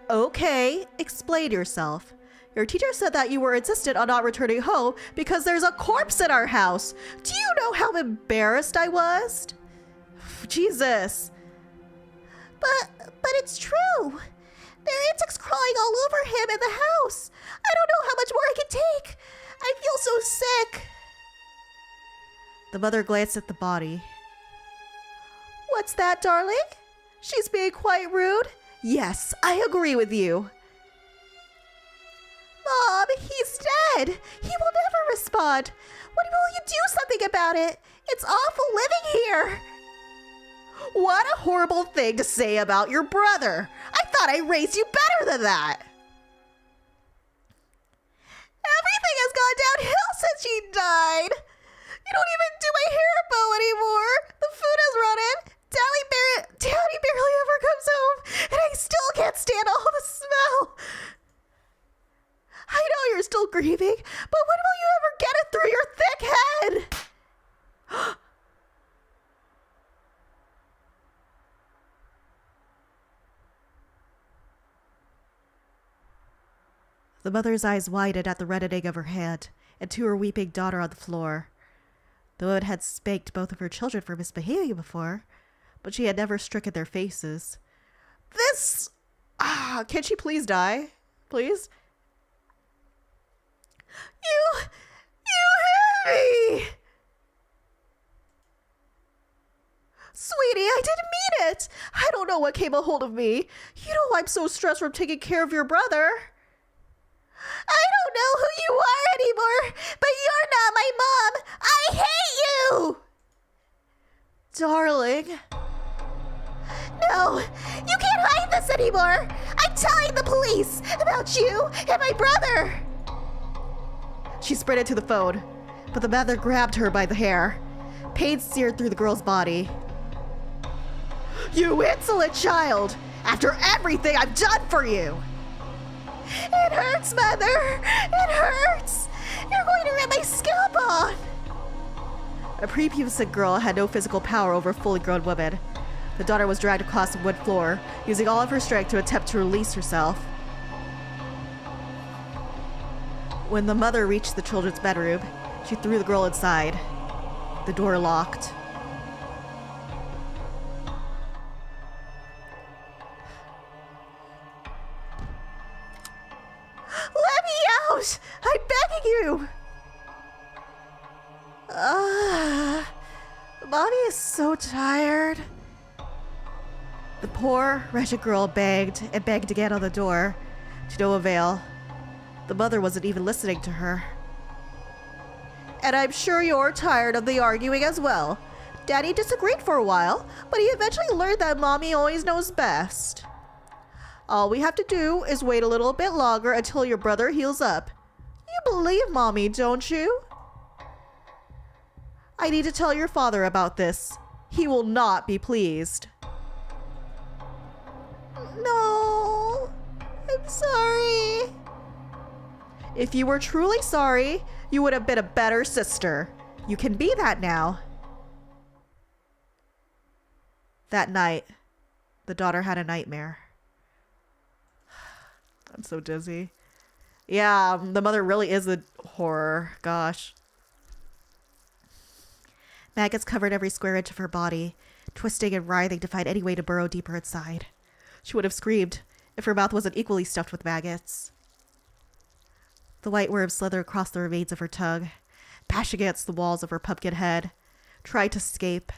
Okay, explain yourself. Your teacher said that you were insistent on not returning home because there's a corpse in our house. Do you know how embarrassed I was? Jesus. But it's true. There are insects crawling all over him in the house. I don't know how much more I can take. I feel so sick. The mother glanced at the body. What's that, darling? She's being quite rude. Yes, I agree with you. Mom, he's dead. He will never respond. When will you do something about it? It's awful living here. What a horrible thing to say about your brother. I thought I raised you better than that. Everything has gone downhill since she died. You don't even do my hair bow anymore. The food is rotten. Daddy barely ever comes home, and I still can't stand all the smell. I know you're still grieving, but when will you ever get it through your thick head? The mother's eyes widened at the reddening of her hand and to her weeping daughter on the floor. The woman had spanked both of her children for misbehaving before, but she had never stricken their faces. Can she please die? Please? You hit me! Sweetie, I didn't mean it! I don't know what came a hold of me. You know I'm so stressed from taking care of your brother. I don't know who you are anymore, but you're not my mom. I hate you! Darling. No, you can't hide this anymore. I'm telling the police about you and my brother. She sprinted to the phone, but the mother grabbed her by the hair. Pain seared through the girl's body. You insolent child! After everything I've done for you! It hurts, Mother! It hurts! You're going to rip my scalp off! A prepubescent girl had no physical power over a fully grown woman. The daughter was dragged across the wood floor, using all of her strength to attempt to release herself. When the mother reached the children's bedroom, she threw the girl inside. The door locked. Let me out! I'm begging you! Mommy is so tired. The poor, wretched girl begged and begged again on the door, to no avail. The mother wasn't even listening to her. And I'm sure you're tired of the arguing as well. Daddy disagreed for a while, but he eventually learned that Mommy always knows best. All we have to do is wait a little bit longer until your brother heals up. You believe Mommy, don't you? I need to tell your father about this. He will not be pleased. No, I'm sorry. If you were truly sorry, you would have been a better sister. You can be that now. That night, the daughter had a nightmare. I'm so dizzy. Yeah, the mother really is a horror. Gosh. Maggots covered every square inch of her body, twisting and writhing to find any way to burrow deeper inside. She would have screamed if her mouth wasn't equally stuffed with maggots. The white worms slithered across the remains of her tongue, bashing against the walls of her pumpkin head, tried to escape.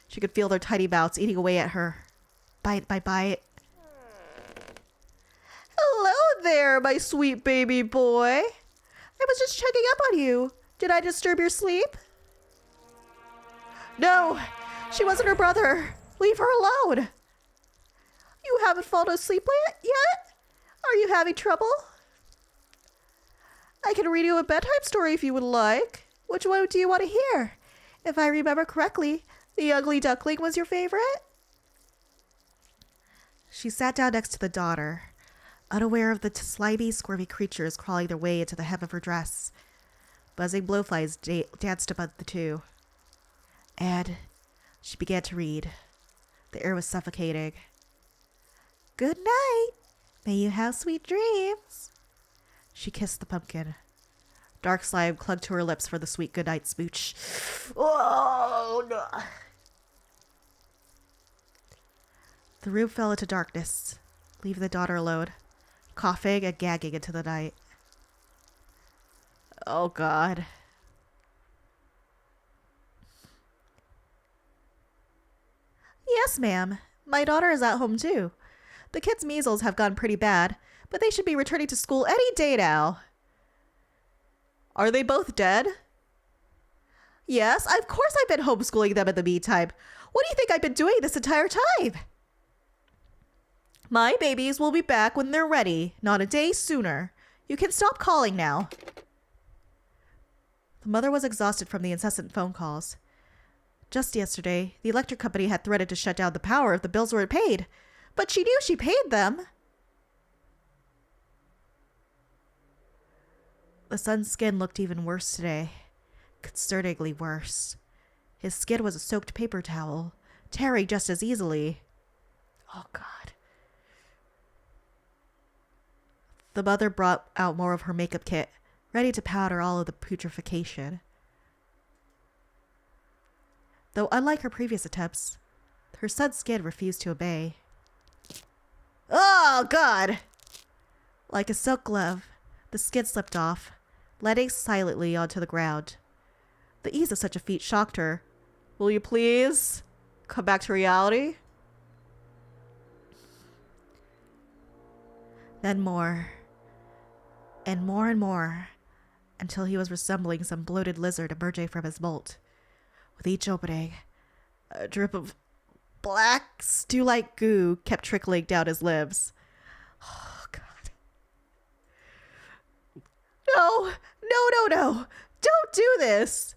She could feel their tiny mouths eating away at her, bite by bite. Hello there, my sweet baby boy. I was just checking up on you. Did I disturb your sleep? No, she wasn't her brother. Leave her alone. You haven't fallen asleep yet? Are you having trouble? I can read you a bedtime story if you would like. Which one do you want to hear? If I remember correctly, The Ugly Duckling was your favorite? She sat down next to the daughter, unaware of the slimy, squirmy creatures crawling their way into the hem of her dress. Buzzing blowflies danced above the two. And she began to read. The air was suffocating. Good night. May you have sweet dreams. She kissed the pumpkin. Dark slime clung to her lips for the sweet goodnight smooch. Oh, no. The room fell into darkness, leaving the daughter alone, coughing and gagging into the night. Oh, God. Yes, ma'am. My daughter is at home, too. The kids' measles have gone pretty bad, but they should be returning to school any day now. Are they both dead? Yes, of course I've been homeschooling them in the meantime. What do you think I've been doing this entire time? My babies will be back when they're ready, not a day sooner. You can stop calling now. The mother was exhausted from the incessant phone calls. Just yesterday, the electric company had threatened to shut down the power if the bills weren't paid, but she knew she paid them. The son's skin looked even worse today, concerningly worse. His skin was a soaked paper towel, tearing just as easily. Oh, God. The mother brought out more of her makeup kit, ready to powder all of the putrefaction. Though unlike her previous attempts, her son's skin refused to obey. Oh, God! Like a silk glove, the skin slipped off, letting silently onto the ground. The ease of such a feat shocked her. Will you please come back to reality? Then more, and more, until he was resembling some bloated lizard emerging from his mold. With each opening, a drip of black, stew-like goo kept trickling down his limbs. Oh, God. No! Don't do this!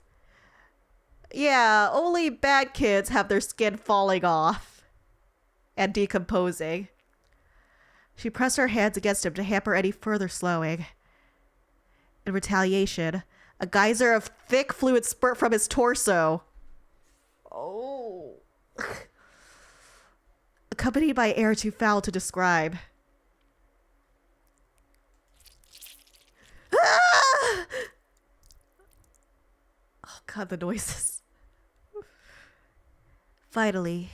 Yeah, only bad kids have their skin falling off and decomposing. She pressed her hands against him to hamper any further slowing. In retaliation, a geyser of thick fluid spurt from his torso. Oh. Accompanied by air too foul to describe. Ah! Oh, God, the noises. Finally,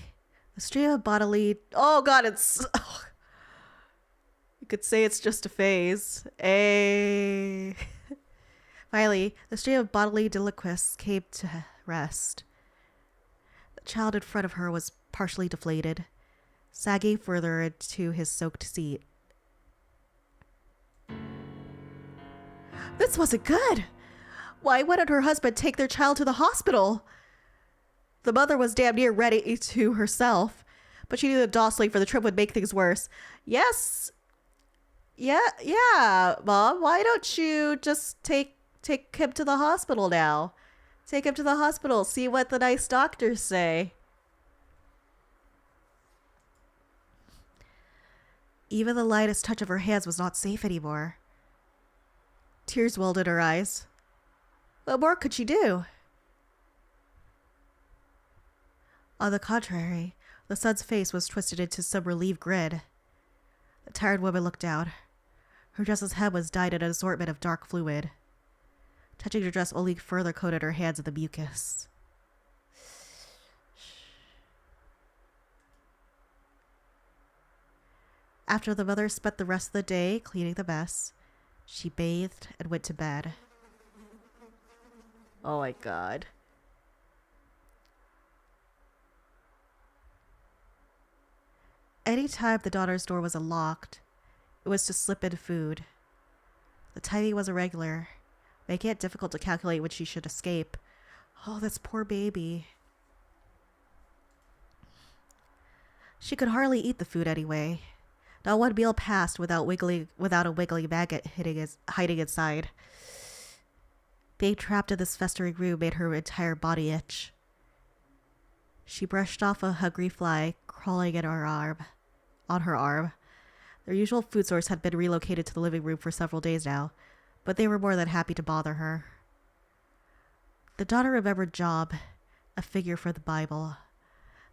the stream of bodily... Oh, God, it's... Oh. You could say it's just a phase. Finally, the stream of bodily deliquiescence came to rest. The child in front of her was partially deflated, sagging further into his soaked seat. This wasn't good. Why wouldn't her husband take their child to the hospital? The mother was damn near ready to herself, but she knew that jostling for the trip would make things worse. Yes. Yeah, Mom. Why don't you just take him to the hospital now? Take him to the hospital. See what the nice doctors say. Even the lightest touch of her hands was not safe anymore. Tears welled in her eyes. What more could she do? On the contrary, the son's face was twisted into some relieved grin. The tired woman looked down. Her dress's hem was dyed in an assortment of dark fluid. Touching her dress only further coated her hands in the mucus. After the mother spent the rest of the day cleaning the mess, she bathed and went to bed. Oh my god. Anytime the daughter's door was unlocked, it was to slip in food. The timing was irregular, making it difficult to calculate when she should escape. Oh, this poor baby. She could hardly eat the food anyway. Not one meal passed without a wiggling maggot hiding inside. Being trapped in this festering room made her entire body itch. She brushed off a hungry fly crawling on her arm. Their usual food source had been relocated to the living room for several days now, but they were more than happy to bother her. The daughter remembered Job, a figure from the Bible.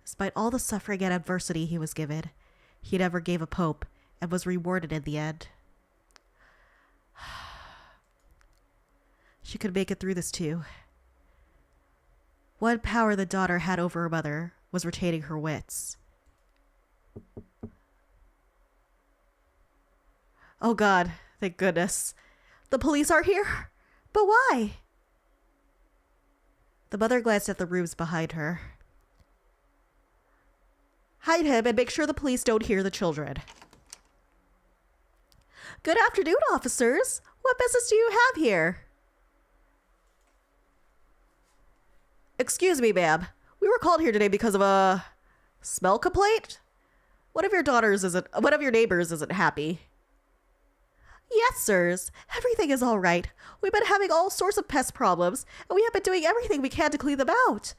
Despite all the suffering and adversity he was given, he never gave a pope and was rewarded in the end. She could make it through this too. One power the daughter had over her mother was retaining her wits. Oh God, thank goodness. The police are here? But why? The mother glanced at the rooms behind her. Hide him and make sure the police don't hear the children. Good afternoon, officers. What business do you have here? Excuse me, ma'am. We were called here today because of a smell complaint. One of your neighbors isn't happy. Yes, sirs. Everything is all right. We've been having all sorts of pest problems, and we have been doing everything we can to clean them out.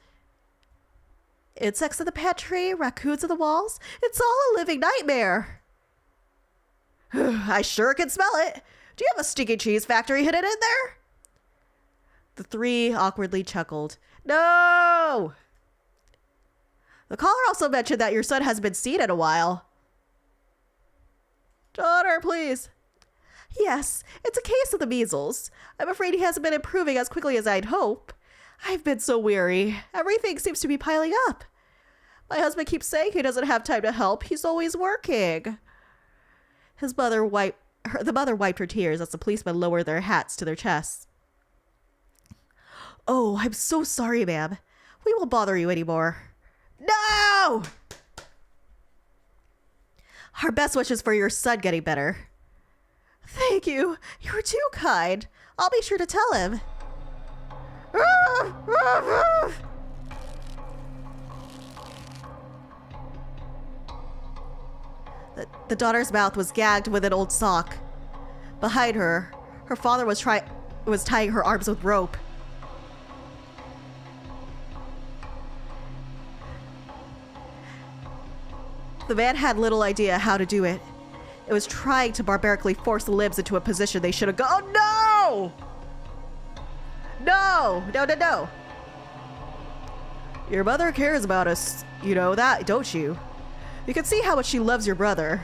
Insects in the pantry, raccoons in the walls. It's all a living nightmare. I sure can smell it. Do you have a stinky cheese factory hidden in there? The three awkwardly chuckled. No! The caller also mentioned that your son hasn't been seen in a while. Daughter, please. Yes, it's a case of the measles. I'm afraid he hasn't been improving as quickly as I'd hope. I've been so weary. Everything seems to be piling up. My husband keeps saying he doesn't have time to help. He's always working. The mother wiped her tears as the policemen lowered their hats to their chests. Oh, I'm so sorry, ma'am. We won't bother you anymore. No! Our best wishes for your son getting better. Thank you. You're too kind. I'll be sure to tell him. The daughter's mouth was gagged with an old sock. Behind her, her father was tying her arms with rope. The man had little idea how to do it. It was trying to barbarically force the limbs into a position they should have gone. Oh, no! No! No, no, no! Your mother cares about us. You know that, don't you? You can see how much she loves your brother.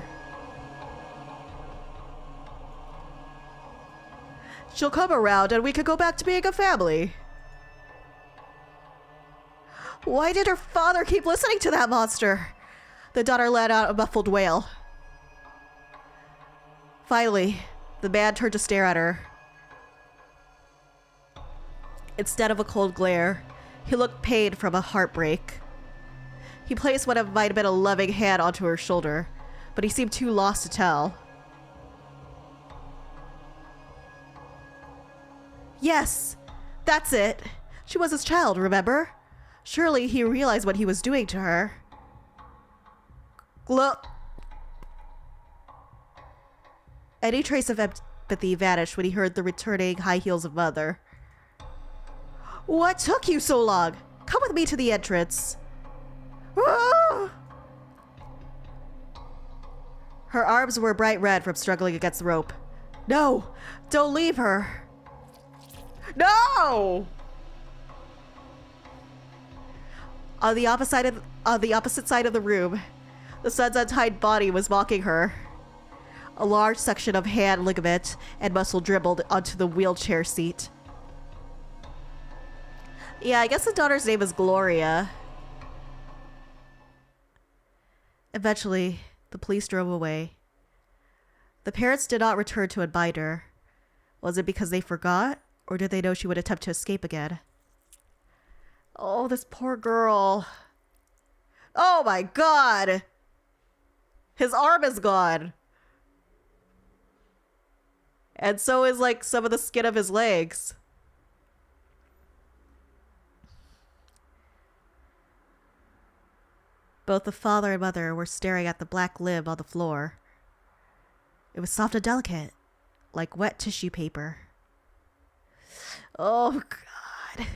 She'll come around and we can go back to being a family. Why did her father keep listening to that monster? The daughter let out a muffled wail. Finally, the man turned to stare at her. Instead of a cold glare, he looked pained from a heartbreak. He placed what might have been a loving hand onto her shoulder, but he seemed too lost to tell. Yes, that's it. She was his child, remember? Surely he realized what he was doing to her. Any trace of empathy vanished when he heard the returning high heels of mother. What took you so long? Come with me to the entrance. Ah! Her arms were bright red from struggling against the rope. No! Don't leave her! No! On the opposite side of the room, the son's untied body was mocking her. A large section of hand ligament and muscle dribbled onto the wheelchair seat. Yeah, I guess the daughter's name is Gloria. Eventually, the police drove away. The parents did not return to invite her. Was it because they forgot, or did they know she would attempt to escape again? Oh, this poor girl. Oh my god! His arm is gone. And so is, like, some of the skin of his legs. Both the father and mother were staring at the black limb on the floor. It was soft and delicate, like wet tissue paper. Oh, God.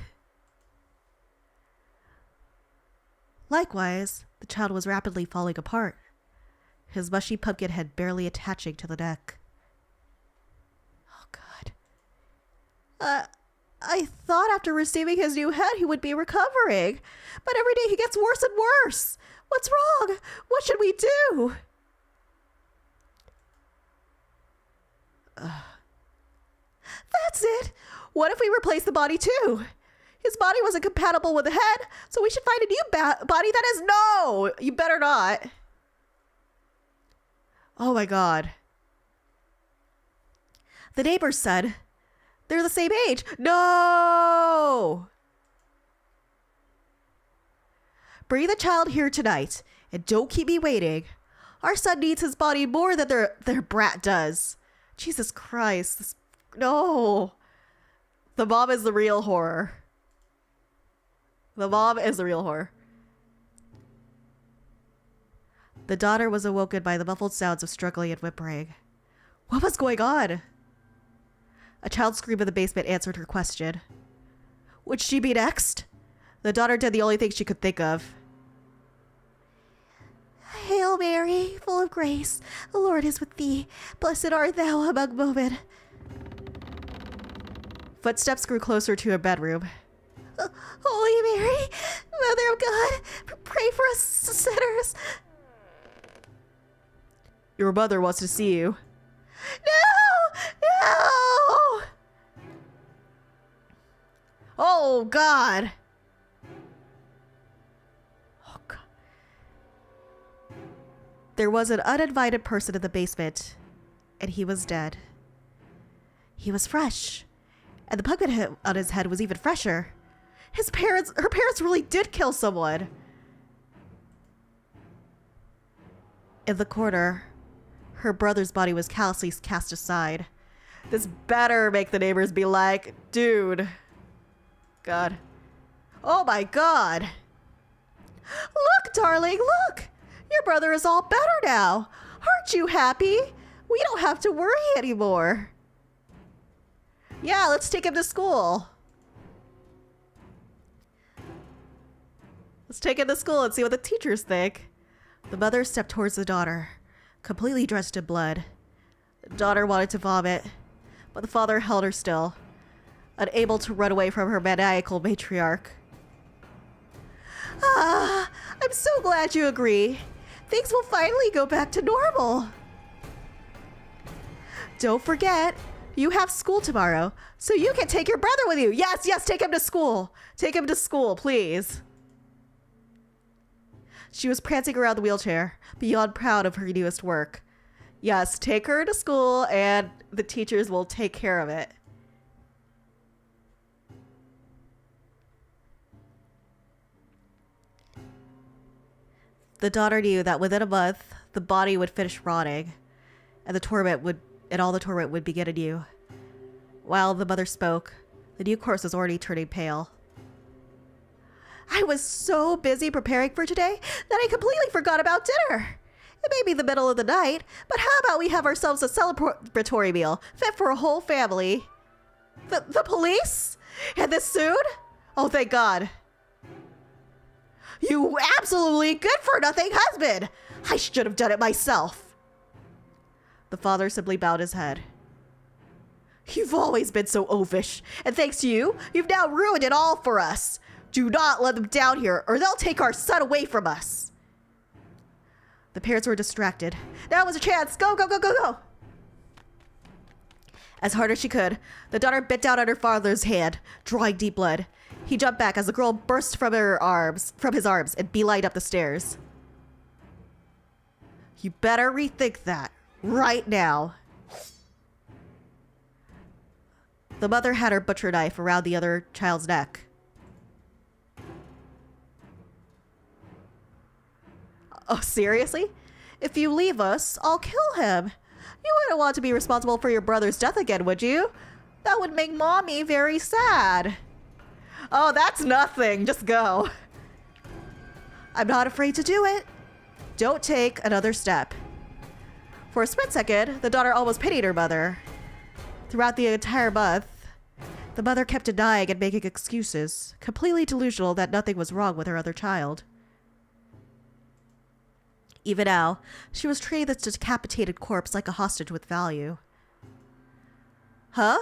Likewise, the child was rapidly falling apart, his mushy pumpkin head barely attaching to the neck. Oh, God. I thought after receiving his new head he would be recovering, but every day he gets worse and worse. What's wrong? What should we do? That's it. What if we replace the body too? His body wasn't compatible with the head, so we should find a new body that is... No! You better not. Oh my god. The neighbors said they're the same age. No! Bring the child here tonight, and don't keep me waiting. Our son needs his body more than their brat does. Jesus Christ. No. The mom is the real horror. The mom is the real horror. The daughter was awoken by the muffled sounds of struggling and whimpering. What was going on? A child's scream in the basement answered her question. Would she be next? The daughter did the only thing she could think of. Hail Mary, full of grace, the Lord is with thee. Blessed art thou among women. Footsteps grew closer to her bedroom. Holy Mary, Mother of God, pray for us sinners. Your mother wants to see you. No! No! Oh, God. Oh, God. There was an uninvited person in the basement, and he was dead. He was fresh, and the pumpkin on his head was even fresher. Her parents really did kill someone. In the corner, her brother's body was callously cast aside. This better make the neighbors be like, dude. God. Oh my God. Look, darling, look. Your brother is all better now. Aren't you happy? We don't have to worry anymore. Yeah, let's take him to school. Let's take him to school and see what the teachers think. The mother stepped towards the daughter, completely drenched in blood. The daughter wanted to vomit, but the father held her still, unable to run away from her maniacal matriarch. Ah, I'm so glad you agree. Things will finally go back to normal. Don't forget, you have school tomorrow, so you can take your brother with you. Yes, yes, take him to school. Take him to school, please. She was prancing around the wheelchair, beyond proud of her newest work. Yes, take her to school and the teachers will take care of it. The daughter knew that within a month, the body would finish rotting, and all the torment would begin anew. While the mother spoke, the new corpse was already turning pale. I was so busy preparing for today that I completely forgot about dinner. It may be the middle of the night, but how about we have ourselves a celebratory meal fit for a whole family? The police? And this soon? Oh, thank God. You absolutely good-for-nothing husband! I should have done it myself. The father simply bowed his head. You've always been so oafish, and thanks to you, you've now ruined it all for us. Do not let them down here, or they'll take our son away from us. The parents were distracted. Now was a chance. Go, go, go, go, go. As hard as she could, the daughter bit down on her father's hand, drawing deep blood. He jumped back as the girl burst from his arms, and beelined up the stairs. You better rethink that right now. The mother had her butcher knife around the other child's neck. Oh, seriously? If you leave us, I'll kill him. You wouldn't want to be responsible for your brother's death again, would you? That would make Mommy very sad. Oh, that's nothing. Just go. I'm not afraid to do it. Don't take another step. For a split second, the daughter almost pitied her mother. Throughout the entire month, the mother kept denying and making excuses, completely delusional that nothing was wrong with her other child. Even now, she was treating this decapitated corpse like a hostage with value. Huh?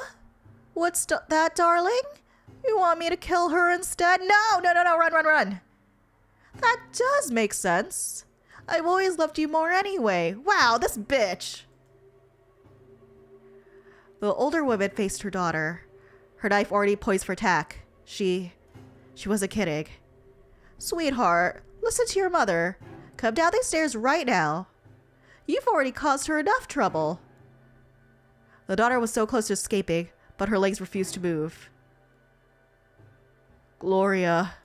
What's that, darling? You want me to kill her instead? No, no, no, no, run, run, run. That does make sense. I've always loved you more anyway. Wow, this bitch. The older woman faced her daughter, her knife already poised for attack. She wasn't kidding. Sweetheart, listen to your mother. Come down these stairs right now. You've already caused her enough trouble. The daughter was so close to escaping, but her legs refused to move. Gloria.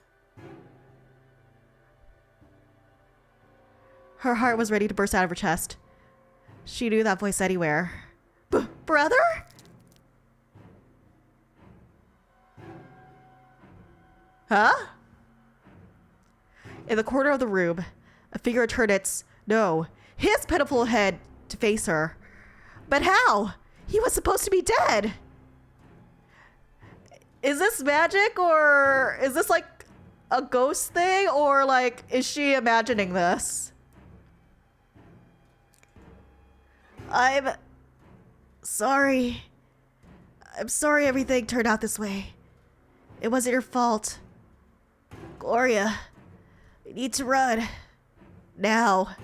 Her heart was ready to burst out of her chest. She knew that voice anywhere. Brother? Huh? In the corner of the room, a figure turned his pitiful head to face her. But how? He was supposed to be dead. Is this magic, or is this like a ghost thing, or like, is she imagining this? I'm sorry. I'm sorry everything turned out this way. It wasn't your fault. Gloria, we need to run. Now.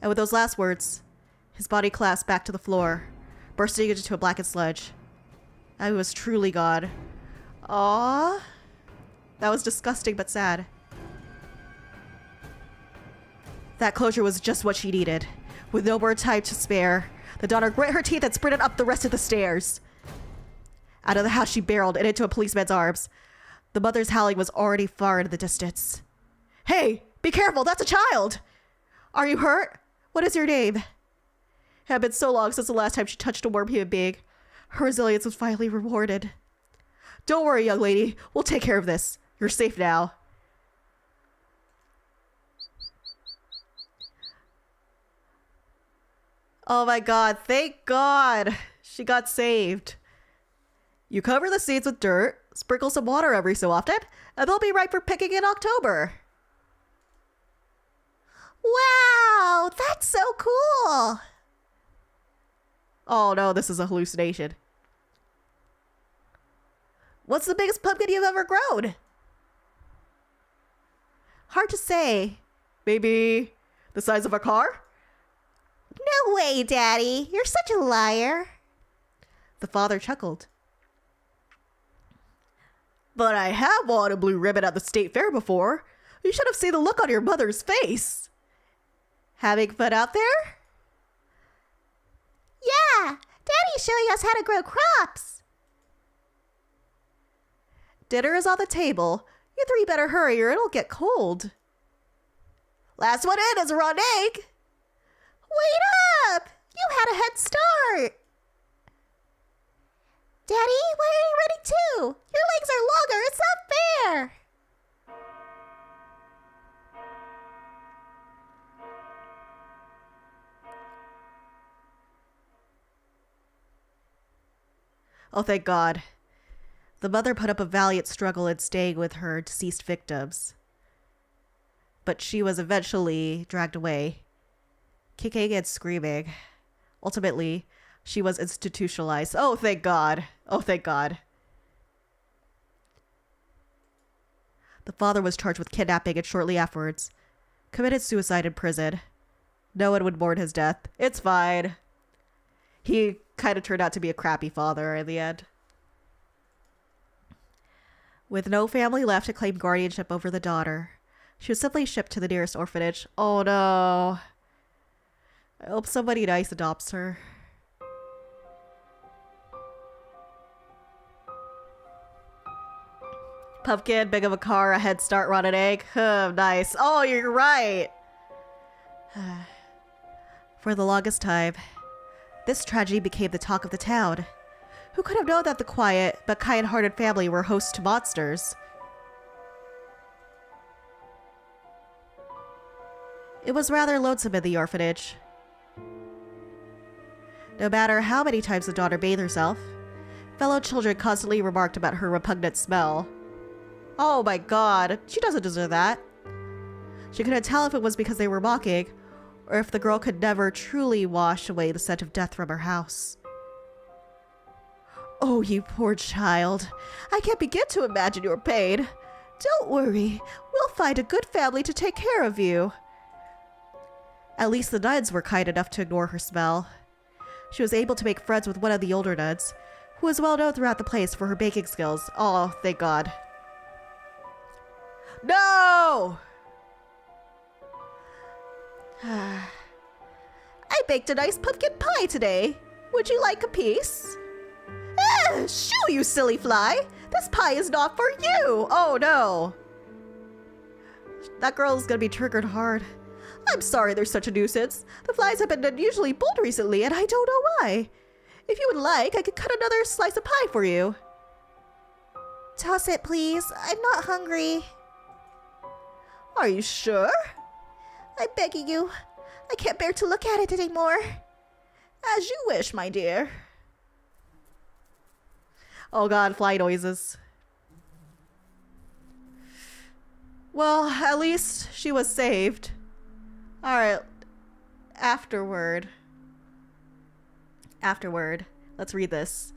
And with those last words, his body collapsed back to the floor, bursting into a blackened sludge. I was truly gone. Aww. That was disgusting but sad. That closure was just what she needed. With no more time to spare, the daughter grit her teeth and sprinted up the rest of the stairs. Out of the house she barreled and into a policeman's arms. The mother's howling was already far in the distance. Hey, be careful, that's a child! Are you hurt? What is your name? It had been so long since the last time she touched a warm human being. Her resilience was finally rewarded. Don't worry, young lady. We'll take care of this. You're safe now. Oh my god, thank God. She got saved. You cover the seeds with dirt, sprinkle some water every so often, and they'll be ripe for picking in October. Wow, that's so cool. Oh no, this is a hallucination. What's the biggest pumpkin you've ever grown? Hard to say. Maybe the size of a car? No way, Daddy. You're such a liar. The father chuckled. But I have won a blue ribbon at the state fair before. You should have seen the look on your mother's face. Having fun out there? Yeah, Daddy's showing us how to grow crops. Dinner is on the table. You three better hurry or it'll get cold. Last one in is a raw egg. Wait up! You had a head start. Daddy, why are you running too? Your legs are longer. It's not fair. Oh, thank God. The mother put up a valiant struggle in staying with her deceased victims. But she was eventually dragged away, kicking and screaming. Ultimately, she was institutionalized. Oh, thank God. Oh, thank God. The father was charged with kidnapping and shortly afterwards committed suicide in prison. No one would mourn his death. It's fine. He kind of turned out to be a crappy father in the end. With no family left to claim guardianship over the daughter, she was simply shipped to the nearest orphanage. Oh no. I hope somebody nice adopts her. Pumpkin, big of a car, a head start, rotten egg. Nice. Oh, you're right. For the longest time, this tragedy became the talk of the town. Who could have known that the quiet but kind-hearted family were hosts to monsters? It was rather lonesome in the orphanage. No matter how many times the daughter bathed herself, fellow children constantly remarked about her repugnant smell. Oh my God, she doesn't deserve that. She couldn't tell if it was because they were mocking, or if the girl could never truly wash away the scent of death from her house. Oh, you poor child. I can't begin to imagine your pain. Don't worry, we'll find a good family to take care of you. At least the nuns were kind enough to ignore her smell. She was able to make friends with one of the older nuns, who was well known throughout the place for her baking skills. Oh, thank God. No! I baked a nice pumpkin pie today. Would you like a piece? Shoo, you silly fly! This pie is not for you! Oh no! That girl's gonna be triggered hard. I'm sorry there's such a nuisance. The flies have been unusually bold recently and I don't know why. If you would like, I could cut another slice of pie for you. Toss it, please. I'm not hungry. Are you sure? I'm begging you. I can't bear to look at it anymore. As you wish, my dear. Oh God, fly noises. Well, at least she was saved. Alright. Afterward. Let's read this.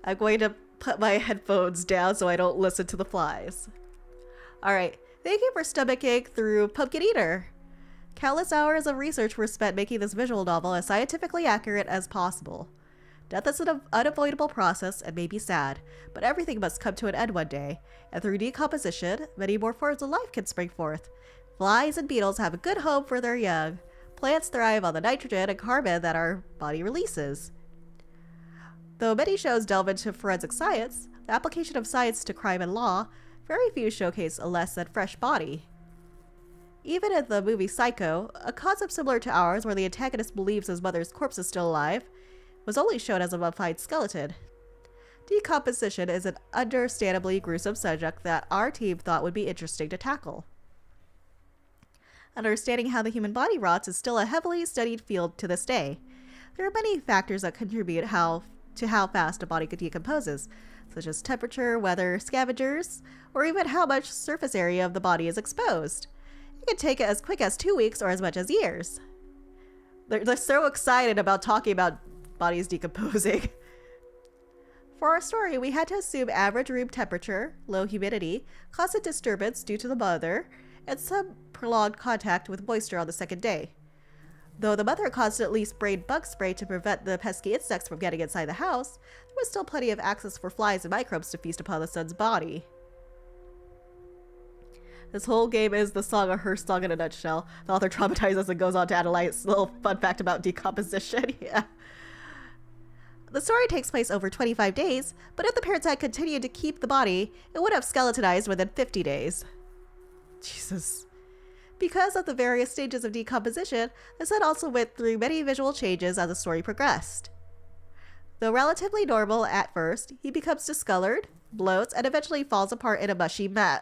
I'm going to put my headphones down so I don't listen to the flies. Alright. Thank you for stomaching through Pumpkin Eater. Countless hours of research were spent making this visual novel as scientifically accurate as possible. Death is an unavoidable process and may be sad, but everything must come to an end one day, and through decomposition, many more forms of life can spring forth. Flies and beetles have a good home for their young. Plants thrive on the nitrogen and carbon that our body releases. Though many shows delve into forensic science, the application of science to crime and law, very few showcase a less than fresh body. Even in the movie Psycho, a concept similar to ours where the antagonist believes his mother's corpse is still alive, was only shown as a mummified skeleton. Decomposition is an understandably gruesome subject that our team thought would be interesting to tackle. Understanding how the human body rots is still a heavily studied field to this day. There are many factors that contribute to how fast a body decomposes, such as temperature, weather, scavengers, or even how much surface area of the body is exposed. It can take as quick as 2 weeks or as much as years. They're so excited about talking about bodies decomposing. For our story, we had to assume average room temperature, low humidity, constant disturbance due to the mother, and some prolonged contact with moisture on the second day. Though the mother constantly sprayed bug spray to prevent the pesky insects from getting inside the house, there was still plenty of access for flies and microbes to feast upon the son's body. This whole game is the song of her song in a nutshell. The author traumatizes and goes on to add a nice little fun fact about decomposition. Yeah. The story takes place over 25 days, but if the parents had continued to keep the body, it would have skeletonized within 50 days. Jesus. Because of the various stages of decomposition, the son also went through many visual changes as the story progressed. Though relatively normal at first, he becomes discolored, bloats, and eventually falls apart in a mushy mess.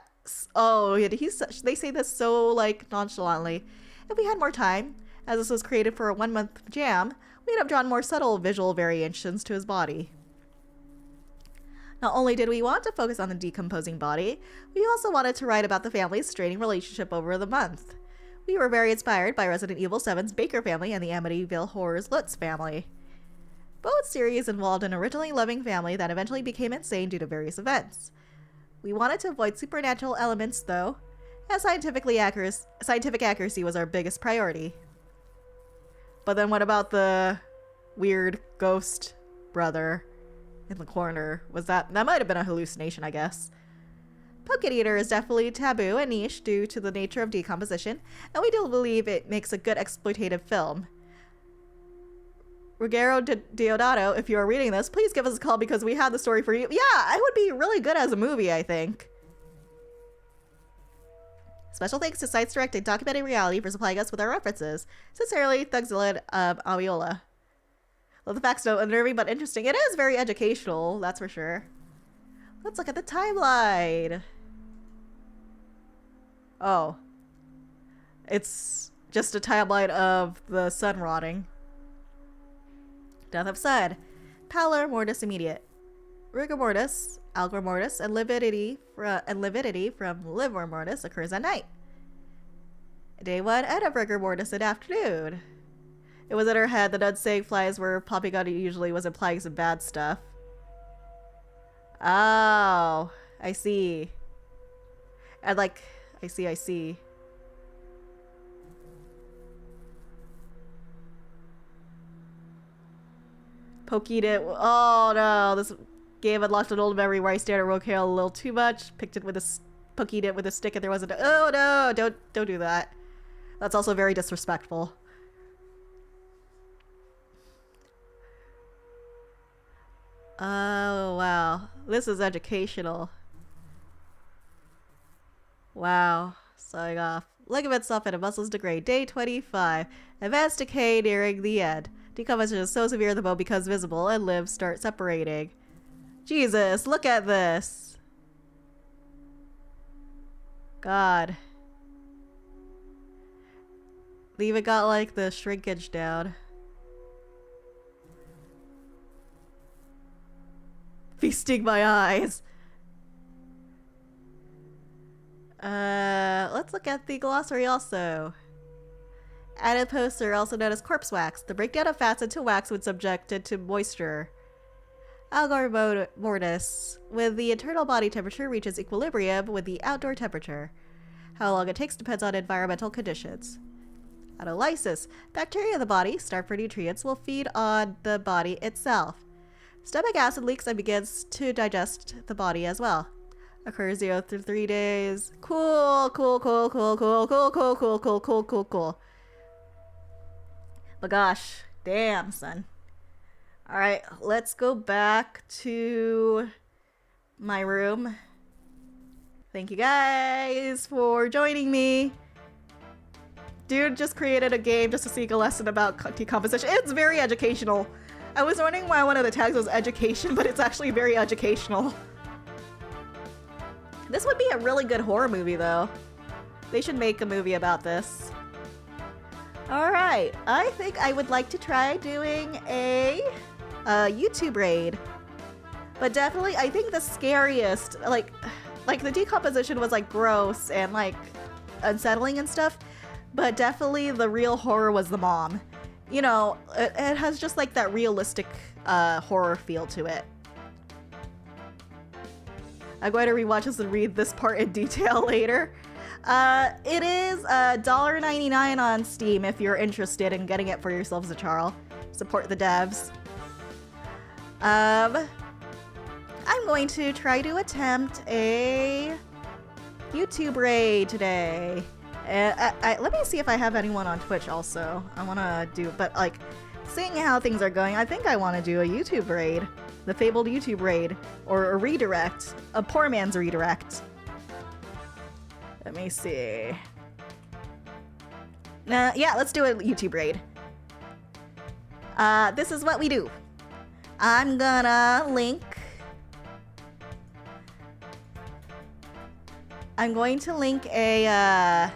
Oh, they say this so, nonchalantly. If we had more time, as this was created for a 1-month jam, we'd have drawn more subtle visual variations to his body. Not only did we want to focus on the decomposing body, we also wanted to write about the family's straining relationship over the month. We were very inspired by Resident Evil 7's Baker family and the Amityville Horror's Lutz family. Both series involved an originally loving family that eventually became insane due to various events. We wanted to avoid supernatural elements, though, and scientific accuracy was our biggest priority. But then what about the weird ghost brother in the corner? That might have been a hallucination, I guess. Pumpkin Eater is definitely taboo and niche due to the nature of decomposition, and we do believe it makes a good exploitative film. Ruggero Deodato, if you are reading this, please give us a call because we have the story for you. Yeah, it would be really good as a movie, I think. Special thanks to Sites Directed Documenting Reality for supplying us with our references. Sincerely, Thugzilla of Aviola. Well, the facts don't unnerving but interesting. It is very educational, that's for sure. Let's look at the timeline. Oh. It's just a timeline of the sun rotting. Death of Sun. Pallor mortis immediate. Rigor mortis, algor mortis, and lividity from livor mortis occurs at night. Day 1, end of rigor mortis in afternoon. It was in her head. The nun saying flies were popping out usually was implying some bad stuff. Oh, I see. And like, I see. Pokeyed it. Oh no, this game unlocked an old memory where I stared at Roadkill a little too much. Pokeyed it with a stick and there wasn't. Oh no, don't do that. That's also very disrespectful. Oh wow, this is educational. Wow, sawing off. Ligaments soften and muscles degrade. Day 25. Advanced decay nearing the end. Decomposition is so severe the bone becomes visible and limbs start separating. Jesus, look at this. God. They even got like the shrinkage down. Feasting my eyes. Let's look at the glossary also. Adipose are also known as corpse wax, the breakdown of fats into wax when subjected to moisture. Algor mortis, when the internal body temperature reaches equilibrium with the outdoor temperature. How long it takes depends on environmental conditions. Autolysis, bacteria in the body, starved for nutrients, will feed on the body itself. Stomach acid leaks and begins to digest the body as well. Occurs 0 through 3 days. Cool. But gosh, damn, son. Alright, let's go back to my room. Thank you guys for joining me. Dude just created a game just to seek a lesson about decomposition. It's very educational. I was wondering why one of the tags was education, but it's actually very educational. This would be a really good horror movie, though. They should make a movie about this. Alright, I think I would like to try doing a YouTube raid. But definitely, I think the scariest, like the decomposition was like gross and like unsettling and stuff. But definitely the real horror was the mom. You know, it has just like that realistic horror feel to it. I'm going to rewatch this and read this part in detail later. It is $1.99 on Steam if you're interested in getting it for yourselves, Charles. Support the devs. I'm going to try to attempt a YouTube raid today. Let me see if I have anyone on Twitch also. I want to do, but like, seeing how things are going, I think I want to do a YouTube raid. The fabled YouTube raid. Or a redirect. A poor man's redirect. Let me see. Yeah, let's do a YouTube raid. This is what we do. I'm gonna link... I'm going to link a,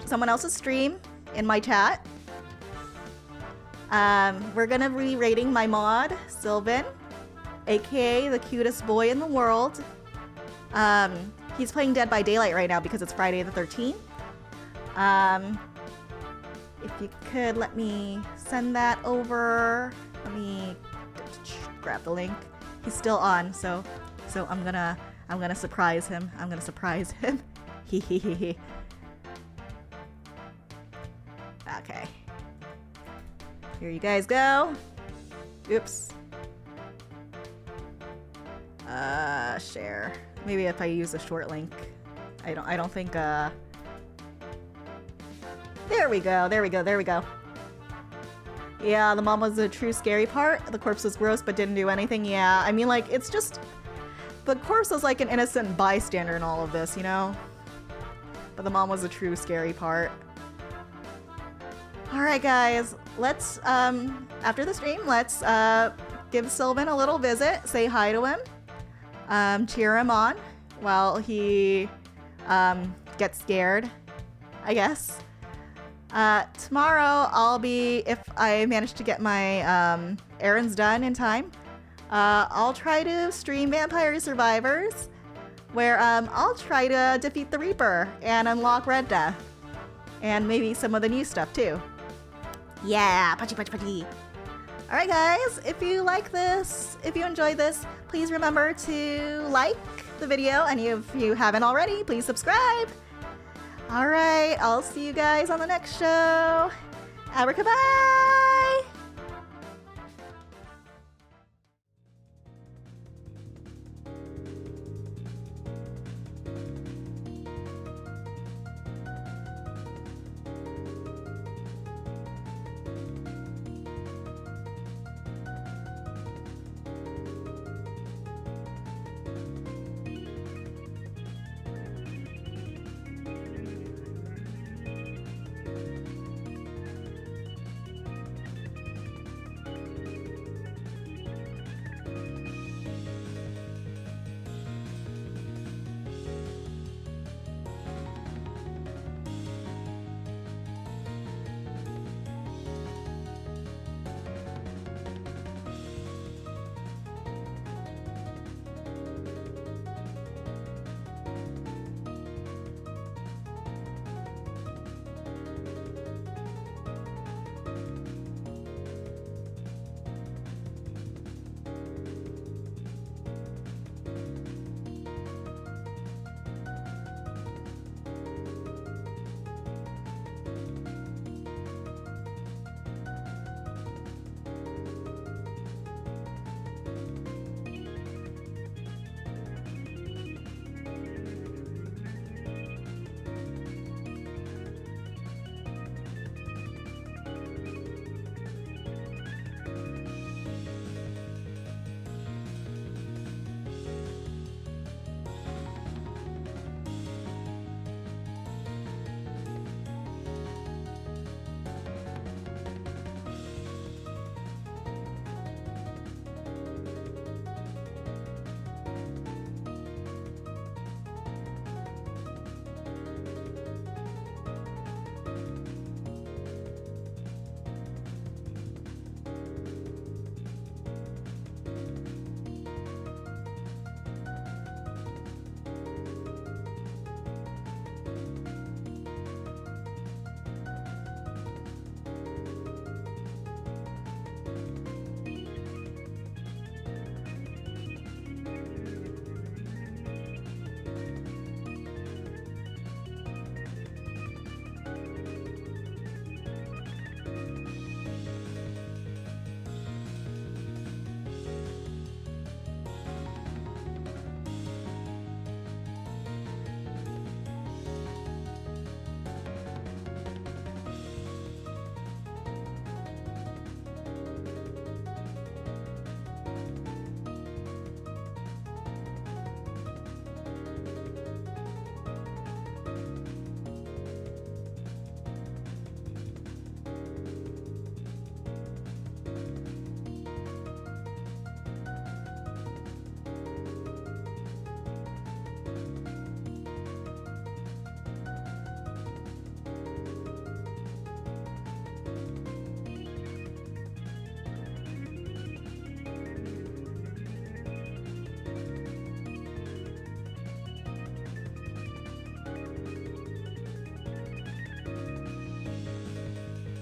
someone else's stream in my chat. We're gonna be rating my mod, Sylvan, aka the cutest boy in the world. He's playing Dead by Daylight right now because it's Friday the 13th. If you could let me send that over. Let me grab the link. He's still on, so I'm gonna surprise him. I'm gonna surprise him. Hehehe. Okay. Here you guys go. Oops. Share. Maybe if I use a short link. I don't think there we go. There we go. Yeah, the mom was the true scary part. The corpse was gross but didn't do anything. Yeah, I mean, like, it's just... The corpse was like an innocent bystander in all of this, you know? But the mom was the true scary part. Alright, guys. Let's, after the stream, let's, give Sylvan a little visit. Say hi to him. Cheer him on while he, gets scared, I guess. Tomorrow I'll be, if I manage to get my errands done in time, I'll try to stream Vampire Survivors, where I'll try to defeat the Reaper and unlock Red Death, and maybe some of the new stuff too. Yeah, putty. Alright guys, if you like this, if you enjoyed this, please remember to like the video, and if you haven't already, please subscribe. Alright, I'll see you guys on the next show. Abraca-BOOM!